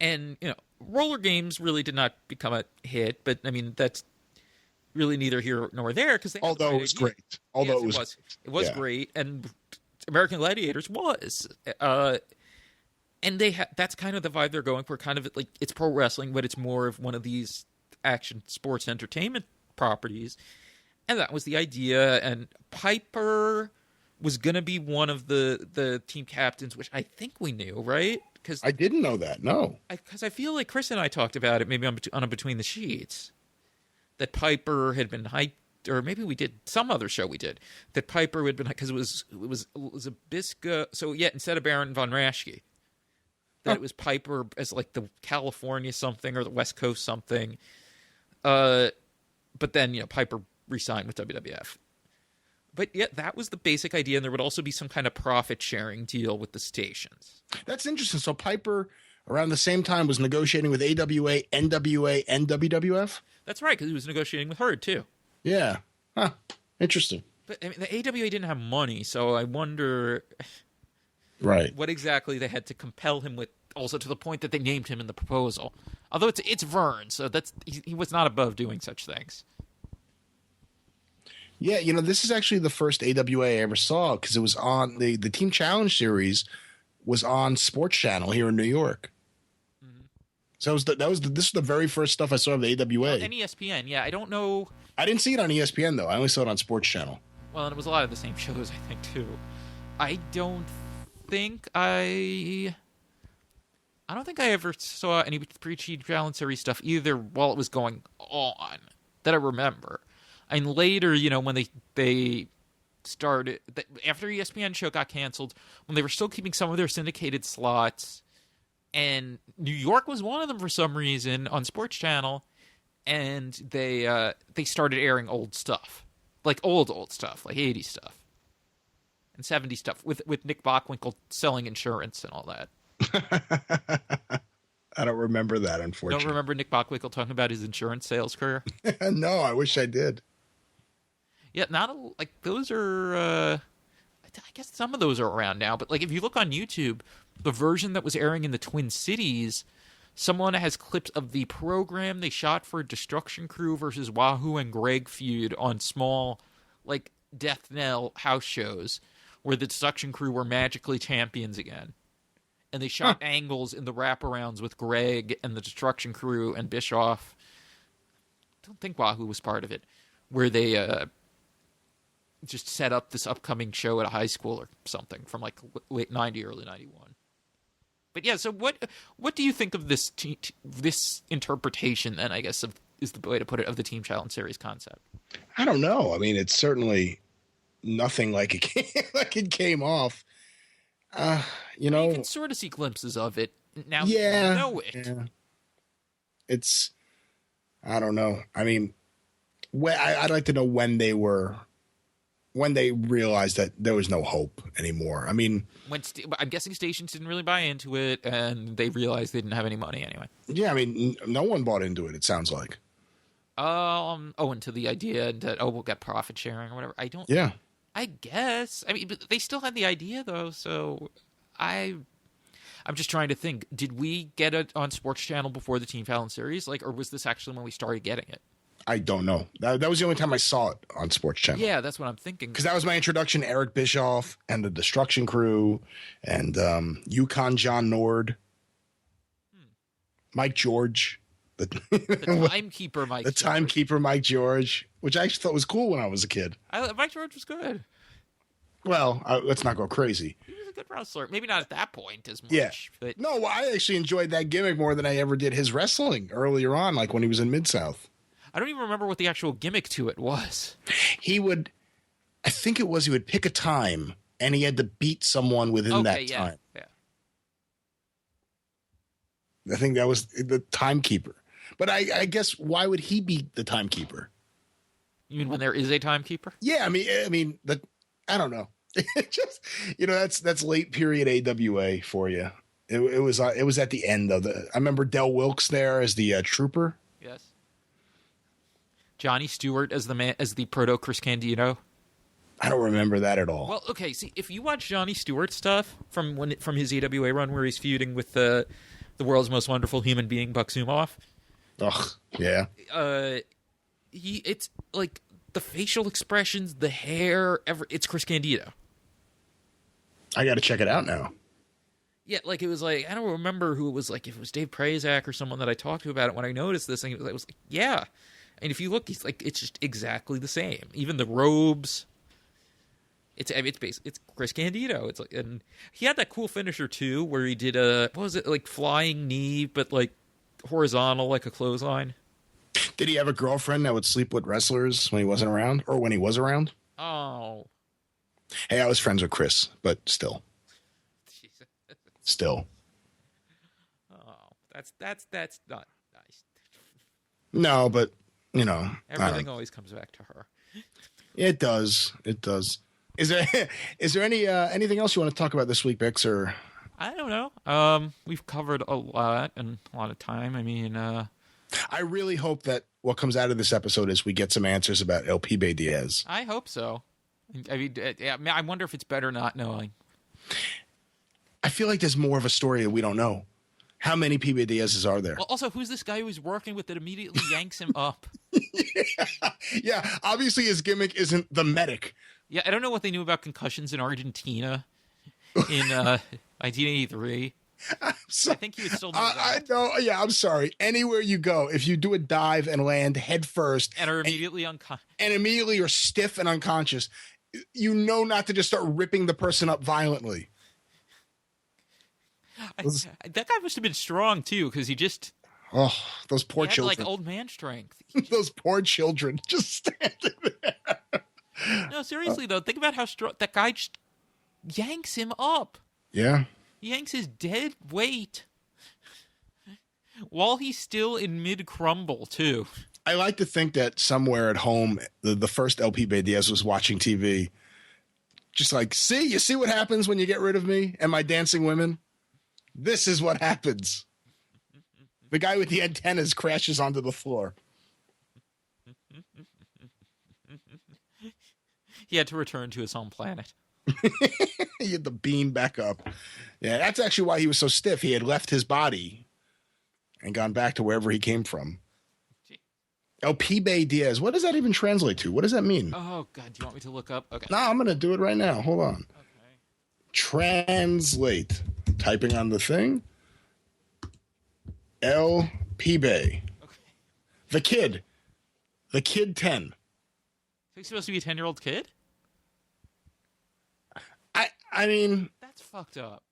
And Roller Games really did not become a hit, but that's really neither here nor there because although it was great. It was great, and American Gladiators was. And that's kind of the vibe they're going for, kind of like it's pro wrestling, but it's more of one of these action sports entertainment properties. And that was the idea. And Piper was going to be one of the team captains, which I think we knew, right? Cause I didn't know that, no. Because I feel like Chris and I talked about it maybe on a Between the Sheets, that Piper had been hyped, or maybe we did some other show we did, that Piper had been, because it was a Bisca. So, yeah, instead of Baron von Raschke, that it was Piper as like the California something or the West Coast something. But then, Piper re-signed with WWF. But yeah, that was the basic idea, and there would also be some kind of profit-sharing deal with the stations. That's interesting. So Piper, around the same time, was negotiating with AWA, NWA, and WWF? That's right, because he was negotiating with Herd, too. Yeah. Huh. Interesting. But I mean, the AWA didn't have money, so I wonder right. what exactly they had to compel him with, also to the point that they named him in the proposal. Although it's Vern, so he was not above doing such things. Yeah, this is actually the first AWA I ever saw, because it was on the Team Challenge series was on Sports Channel here in New York. Mm-hmm. So this is the very first stuff I saw of the AWA. And ESPN, yeah. I don't know. I didn't see it on ESPN though. I only saw it on Sports Channel. Well, and it was a lot of the same shows, I think, too. I don't think I ever saw any pre-Team Challenge series stuff either while it was going on that I remember. And later, when they started, after ESPN show got canceled, when they were still keeping some of their syndicated slots, and New York was one of them for some reason on Sports Channel, and they started airing old stuff, like old stuff, like 80s stuff and 70s stuff with Nick Bockwinkel selling insurance and all that. I don't remember that, unfortunately. Don't remember Nick Bockwinkel talking about his insurance sales career? No, I wish I did. Yeah, those are, I guess some of those are around now, but like if you look on YouTube, the version that was airing in the Twin Cities, someone has clips of the program they shot for Destruction Crew versus Wahoo and Greg feud on small, like, death knell house shows where the Destruction Crew were magically champions again. And they shot angles in the wraparounds with Greg and the Destruction Crew and Bischoff. I don't think Wahoo was part of it, where they just set up this upcoming show at a high school or something from like late 90, early 91. But yeah, so what do you think of this this interpretation then, I guess, is the way to put it, of the Team Challenge Series concept? I don't know. I mean, it's certainly nothing like it came off. You can sort of see glimpses of it now. Yeah, you know it. Yeah. It's, I don't know. I mean, I'd like to know when they realized that there was no hope anymore. I mean, I'm guessing stations didn't really buy into it, and they realized they didn't have any money anyway. Yeah, I mean, no one bought into it. It sounds like. Into the idea that we'll get profit sharing or whatever. Yeah. I guess. I mean, but they still had the idea though, so I'm just trying to think. Did we get it on Sports Channel before the Team Challenge series, or was this actually when we started getting it? I don't know. That was the only time I saw it on Sports Channel. Yeah, that's what I'm thinking. Because that was my introduction to Eric Bischoff and the Destruction Crew and Yukon John Nord, Mike George, the timekeeper Mike. The timekeeper Mike George, which I actually thought was cool when I was a kid. Mike George was good. Well, let's not go crazy. He was a good wrestler. Maybe not at that point as much. Yeah. But no, I actually enjoyed that gimmick more than I ever did his wrestling earlier on, like when he was in Mid-South. I don't even remember what the actual gimmick to it was. He would pick a time, and he had to beat someone within that time. Yeah. I think that was the timekeeper. But I guess why would he beat the timekeeper? You mean when there is a timekeeper? Yeah, I mean, I don't know. Just that's late period AWA for you. It was at the end of the. I remember Del Wilkes there as the trooper. Yes. Johnny Stewart as the proto Chris Candido. I don't remember that at all. Well, okay. See, if you watch Johnny Stewart stuff from his AWA run where he's feuding with the world's most wonderful human being, Buck Zumoff. Ugh, yeah. It's like the facial expressions, the hair, it's Chris Candido. I got to check it out now. Yeah, like, it was like, I don't remember who it was, like, if it was Dave Prazak or someone that I talked to about it when I noticed this thing. It was like, yeah. And if you look, he's like, it's just exactly the same. Even the robes. It's Chris Candido. It's like, and he had that cool finisher too, where he did what was it, like flying knee, but like horizontal, like a clothesline. Did he have a girlfriend that would sleep with wrestlers when he wasn't around, or when he was around? Oh, hey, I was friends with Chris, but still. Jesus. Still. Oh, that's not nice. No, but you know, Everything always comes back to her. It does. It does. Is there anything else you want to talk about this week, Bix? Or I don't know. We've covered a lot and a lot of time. I mean, I really hope that what comes out of this episode is we get some answers about El Pibe Diaz. I hope so. I mean, I wonder if it's better not knowing. I feel like there's more of a story that we don't know. How many Pibe Diaz's are there? Well, also, who's this guy who he's working with that immediately yanks him up? Yeah. Obviously, his gimmick isn't the medic. Yeah, I don't know what they knew about concussions in Argentina in 1983. I think he would still know that. I know. Yeah, I'm sorry. Anywhere you go, if you do a dive and land head first and are immediately unconscious, and immediately you're stiff and unconscious, you know not to just start ripping the person up violently. That guy must have been strong too, because he just those poor he had, children, like old man strength. Those poor children just standing there. No, seriously though, think about how strong that guy just yanks him up. Yeah. He yanks his dead weight while he's still in mid-crumble, too. I like to think that somewhere at home, the first El Pibe Diaz was watching TV. Just like, you see what happens when you get rid of me and my dancing women? This is what happens. The guy with the antennas crashes onto the floor. He had to return to his home planet. He had to beam back up. Yeah, that's actually why he was so stiff. He had left his body and gone back to wherever he came from. El Pibe Diaz. What does that even translate to? What does that mean? Oh, God. Do you want me to look up? Okay. No, I'm going to do it right now. Hold on. Okay. Translate. Typing on the thing. El Pibe. Okay. The kid. The kid 10. So he's supposed to be a 10-year-old kid? I mean, that's fucked up.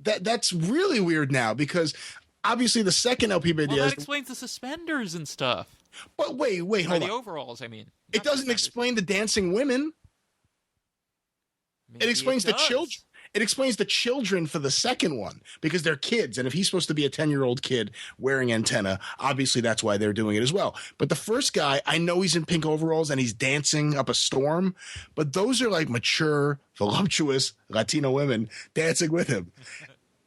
That's really weird now, because obviously the second El Pibe Diaz. Well, that explains the suspenders and stuff. But wait, hold on. The overalls, I mean. It doesn't explain the dancing women. Maybe it explains the does. children. It explains the children for the second one, because they're kids. And if he's supposed to be a 10-year-old kid wearing antenna, obviously that's why they're doing it as well. But the first guy, I know he's in pink overalls and he's dancing up a storm, but those are like mature, voluptuous Latino women dancing with him.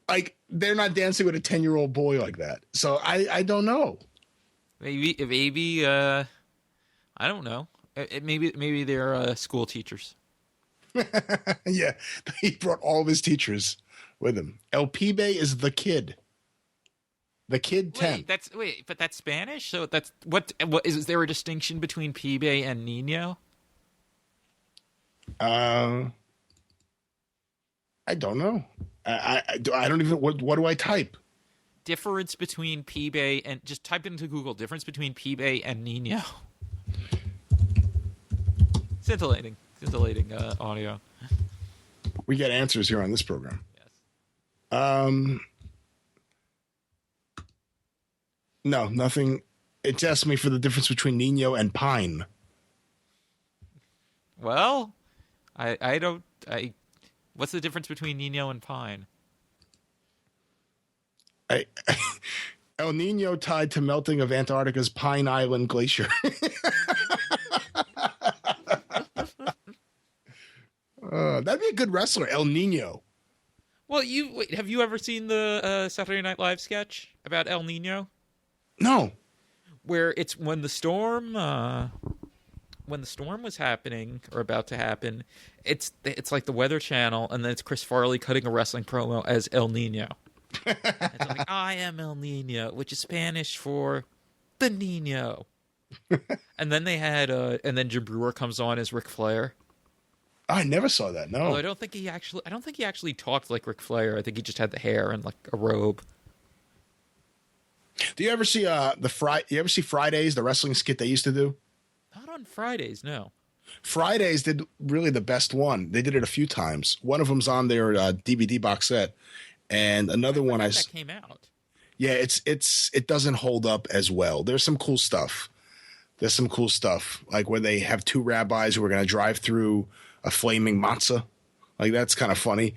Like, they're not dancing with a 10-year-old boy like that. So I don't know. Maybe, I don't know. Maybe they're school teachers. Yeah, he brought all of his teachers with him. El Pibe is the kid. The kid 10. But that's Spanish? So that's what is there a distinction between Pibe and Nino? I don't know. I don't even what do I type? Difference between Pibe and just type into Google difference between Pibe and Nino. Scintillating audio. We get answers here on this program. Yes. No, nothing. It's asking me for the difference between Nino and Pine. Well, I don't. What's the difference between Nino and Pine? El Nino tied to melting of Antarctica's Pine Island Glacier. That'd be a good wrestler, El Nino. Well, have you ever seen the Saturday Night Live sketch about El Nino? No. Where it's when the storm was happening or about to happen, it's like the Weather Channel, and then it's Chris Farley cutting a wrestling promo as El Nino. It's like, I am El Nino, which is Spanish for the Nino. And then they had and then Jim Brewer comes on as Ric Flair. I never saw that. No. Although I don't think he actually talked like Ric Flair. I think he just had the hair and like a robe. Do you ever see You ever see Fridays, the wrestling skit they used to do? Not on Fridays, no. Fridays did really the best one. They did it a few times. One of them's on their DVD box set, and another one that came out. Yeah, it doesn't hold up as well. There's some cool stuff. Like where they have two rabbis who are going to drive through a flaming matzah. Like that's kind of funny,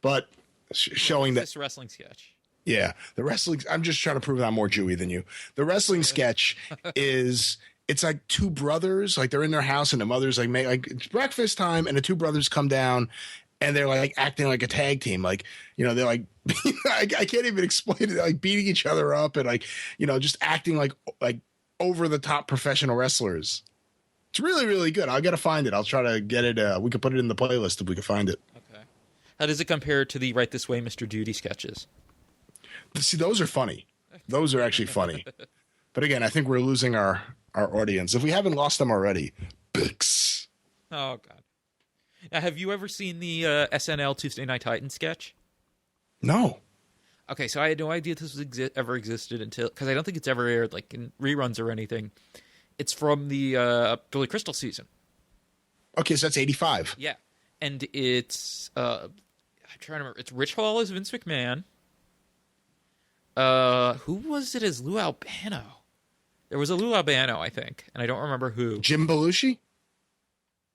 but showing that this wrestling sketch. Yeah, the wrestling. I'm just trying to prove that I'm more Jewy than you. The wrestling sketch is. It's like two brothers, like they're in their house and the mother's like, it's breakfast time, and the two brothers come down and they're like acting like a tag team. Like, they're like, I can't even explain it. They're like beating each other up and like, just acting like over the top professional wrestlers. It's really, really good. I got to find it. I'll try to get it. We could put it in the playlist if we can find it. Okay. How does it compare to the Right This Way, Mr. Duty sketches? See, those are funny. Those are actually funny. But again, I think we're losing our audience. If we haven't lost them already, Bix. Oh, God. Now, have you ever seen the SNL Tuesday Night Titans sketch? No. Okay, so I had no idea this was ever existed until, because I don't think it's ever aired like in reruns or anything. It's from the Billy Crystal season. Okay, so that's 85. Yeah, and it's I'm trying to remember. It's Rich Hall as Vince McMahon. Who was it as Lou Albano? There was a Lou Albano, I think, and I don't remember who. Jim Belushi?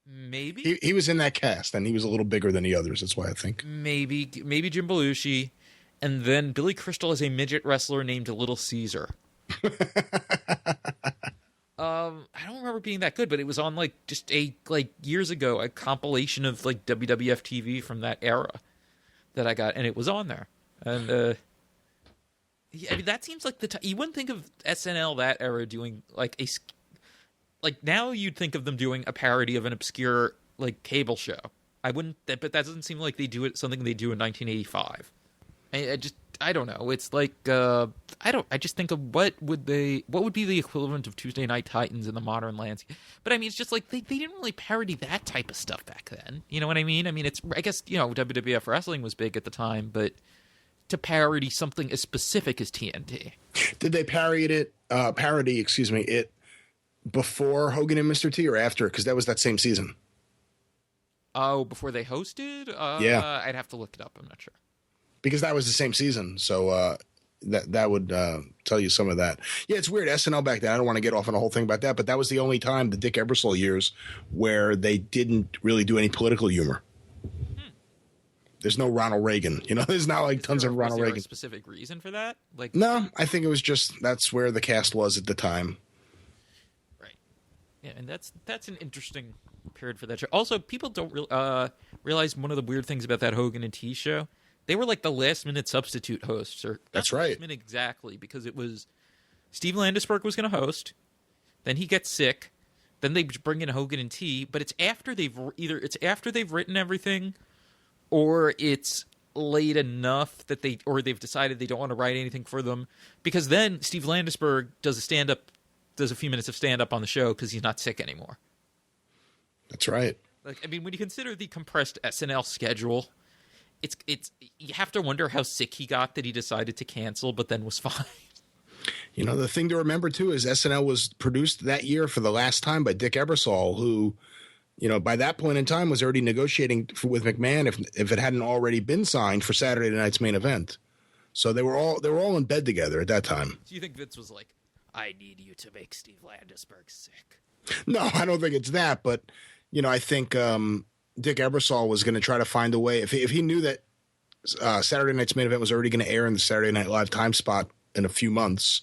Maybe. He was in that cast, and he was a little bigger than the others. That's why I think. Maybe Jim Belushi, and then Billy Crystal as a midget wrestler named Little Caesar. I don't remember being that good, but it was on just years ago, a compilation of WWF TV from that era that I got, and it was on there. And yeah, I mean, that seems like you wouldn't think of SNL that era doing now you'd think of them doing a parody of an obscure cable show. I wouldn't, but that doesn't seem like they do it something they do in 1985. I don't know. It's I just think of what would be the equivalent of Tuesday Night Titans in the modern landscape. But I mean, it's just they didn't really parody that type of stuff back then. You know what I mean? I mean, I guess WWF wrestling was big at the time, but to parody something as specific as TNT. Did they parody it before Hogan and Mr. T or after? Because that was that same season. Oh, before they hosted? Yeah. I'd have to look it up. I'm not sure. Because that was the same season. So that would tell you some of that. Yeah, it's weird. SNL back then, I don't want to get off on a whole thing about that, but that was the only time, the Dick Ebersol years, where they didn't really do any political humor. There's no Ronald Reagan. There's not tons of Ronald Reagan. Was there a specific reason for that? No, I think it was just that's where the cast was at the time. Right. Yeah, and that's an interesting period for that show. Also, people don't realize one of the weird things about that Hogan and T show. They were the last-minute substitute hosts. That's right. Last minute exactly, because it was Steve Landesberg was going to host. Then he gets sick. Then they bring in Hogan and T. But it's after they've written everything, or it's late enough that they've decided they don't want to write anything for them, because then Steve Landesberg does a few minutes of stand-up on the show because he's not sick anymore. That's right. I mean, when you consider the compressed SNL schedule, it's you have to wonder how sick he got that he decided to cancel, but then was fine. The thing to remember too is SNL was produced that year for the last time by Dick Ebersol, who, by that point in time was already negotiating with McMahon if it hadn't already been signed for Saturday night's main event. So they were all in bed together at that time. Do you think Vince was like, "I need you to make Steve Landesberg sick"? No, I don't think it's that, but I think Dick Ebersol was going to try to find a way. If he knew that Saturday night's main event was already going to air in the Saturday Night Live time spot in a few months,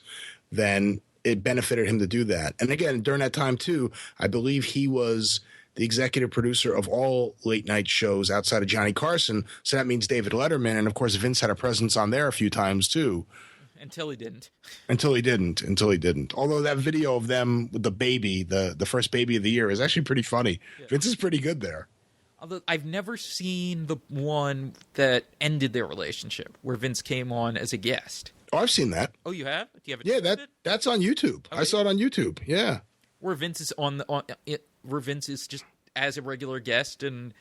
then it benefited him to do that. And again, during that time too, I believe he was the executive producer of all late night shows outside of Johnny Carson. So that means David Letterman. And of course, Vince had a presence on there a few times too. Until he didn't. Although that video of them with the baby, the first baby of the year, is actually pretty funny. Yeah. Vince is pretty good there. Although I've never seen the one that ended their relationship, where Vince came on as a guest. Oh, I've seen that. Oh, you have? Do you have it? Yeah, that's on YouTube. Okay. I saw it on YouTube. Yeah. Where Vince is where Vince is just as a regular guest, and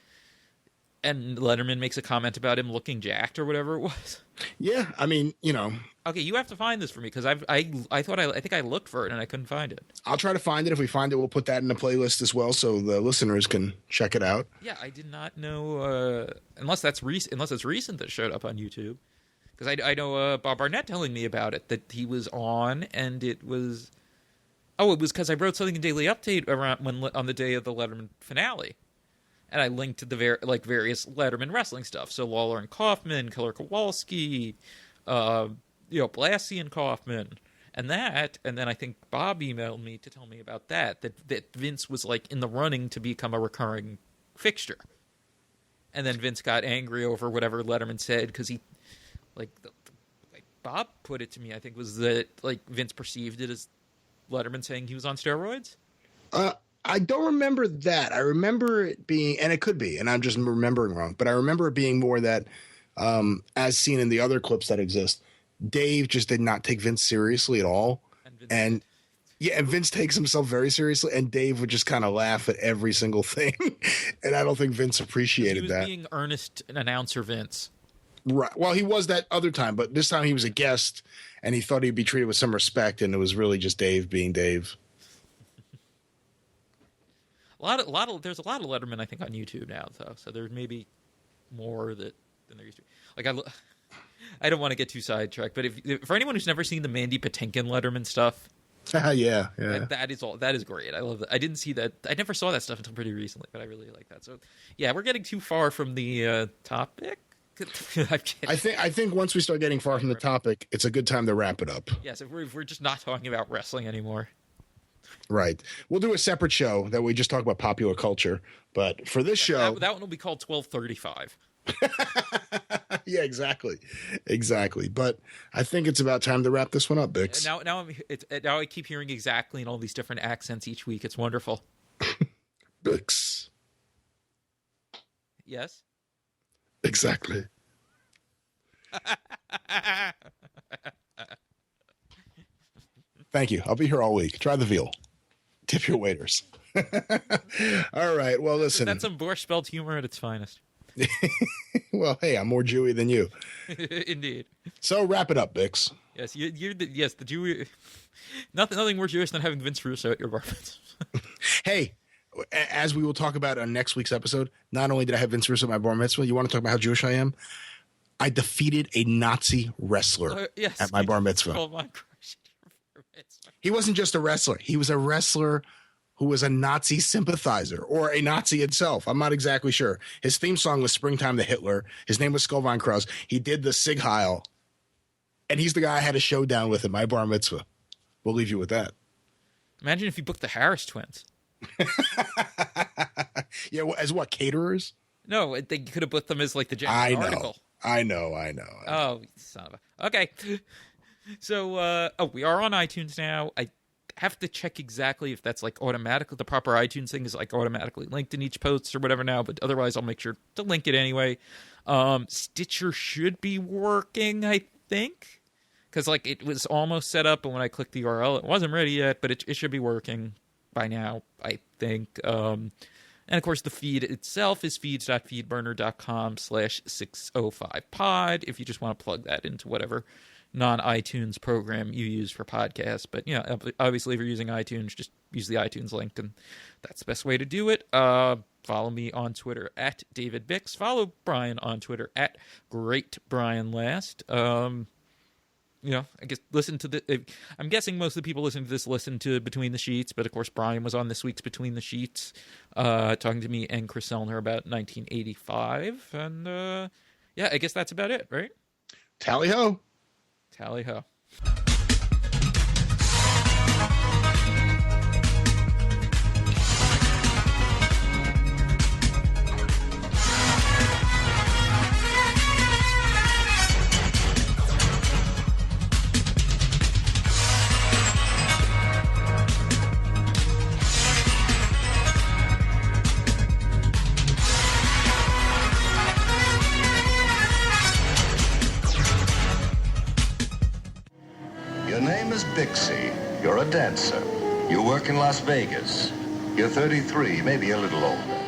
And Letterman makes a comment about him looking jacked or whatever it was. Yeah, I mean, Okay, you have to find this for me because I think I looked for it and I couldn't find it. I'll try to find it. If we find it, we'll put that in the playlist as well, so the listeners can check it out. Yeah, I did not know unless it's recent that it showed up on YouTube. Because I know Bob Barnett telling me about it, that he was on, and it was because I wrote something in Daily Update on the day of the Letterman finale. And I linked to the various Letterman wrestling stuff. So Lawler and Kaufman, Killer Kowalski, Blassie and Kaufman, and then I think Bob emailed me to tell me about that Vince was in the running to become a recurring fixture. And then Vince got angry over whatever Letterman said because he, Bob put it to me, I think was that Vince perceived it as Letterman saying he was on steroids. I don't remember that. I remember it being, and it could be, and I'm just remembering wrong, but I remember it being more that, as seen in the other clips that exist, Dave just did not take Vince seriously at all. And Vince takes himself very seriously, and Dave would just kind of laugh at every single thing. And I don't think Vince appreciated that. He was being earnest announcer Vince. Right. Well, he was that other time, but this time he was a guest, and he thought he'd be treated with some respect, and it was really just Dave being Dave. There's a lot of Letterman, I think, on YouTube now, though. So there's maybe more than there used to be. I don't want to get too sidetracked, but if for anyone who's never seen the Mandy Patinkin Letterman stuff, yeah, that is great. I love that. I didn't see that. I never saw that stuff until pretty recently, but I really like that. So yeah, we're getting too far from the topic. I think once we start getting far from the topic, it's a good time to wrap it up. Yes, if we're just not talking about wrestling anymore. Right. We'll do a separate show that we just talk about popular culture. But for this show, that one will be called 1235. Yeah, exactly. But I think it's about time to wrap this one up, Bix. Now I keep hearing exactly in all these different accents each week. It's wonderful. Bix. Yes. Exactly. Thank you. I'll be here all week. Try the veal. Tip your waiters. All right. Well, listen. That's some Borscht Belt humor at its finest. Well, hey, I'm more Jewy than you. Indeed. So wrap it up, Bix. Yes, the Jew. Nothing more Jewish than having Vince Russo at your bar mitzvah. Hey, as we will talk about on next week's episode, not only did I have Vince Russo at my bar mitzvah, you want to talk about how Jewish I am? I defeated a Nazi wrestler at my bar mitzvah. He wasn't just a wrestler. He was a wrestler who was a Nazi sympathizer or a Nazi himself. I'm not exactly sure. His theme song was Springtime to Hitler. His name was Skolvine Krause. He did the Sig Heil. And he's the guy I had a showdown with at my bar mitzvah. We'll leave you with that. Imagine if you booked the Harris twins. Yeah, as what, caterers? No, they could have booked them as the general article. I know. Oh, son of a... Okay. So, we are on iTunes now. I have to check exactly if that's automatically, the proper iTunes thing is automatically linked in each post or whatever now, but otherwise I'll make sure to link it anyway. Stitcher should be working, I think, because it was almost set up, and when I clicked the URL, it wasn't ready yet, but it should be working by now, I think. And of course, the feed itself is feeds.feedburner.com/605pod if you just want to plug that into whatever non-iTunes program you use for podcasts. But obviously if you're using iTunes, just use the iTunes link, and that's the best way to do it. Follow me on Twitter at David Bix. Follow Brian on Twitter at GreatBrianLast. I guess listen to I'm guessing most of the people listening to this listen to Between the Sheets, but of course Brian was on this week's Between the Sheets, talking to me and Chris Sellner about 1985, and I guess that's about it, right? Tally ho. Tally ho. You're a dancer. You work in Las Vegas. You're 33, maybe a little older.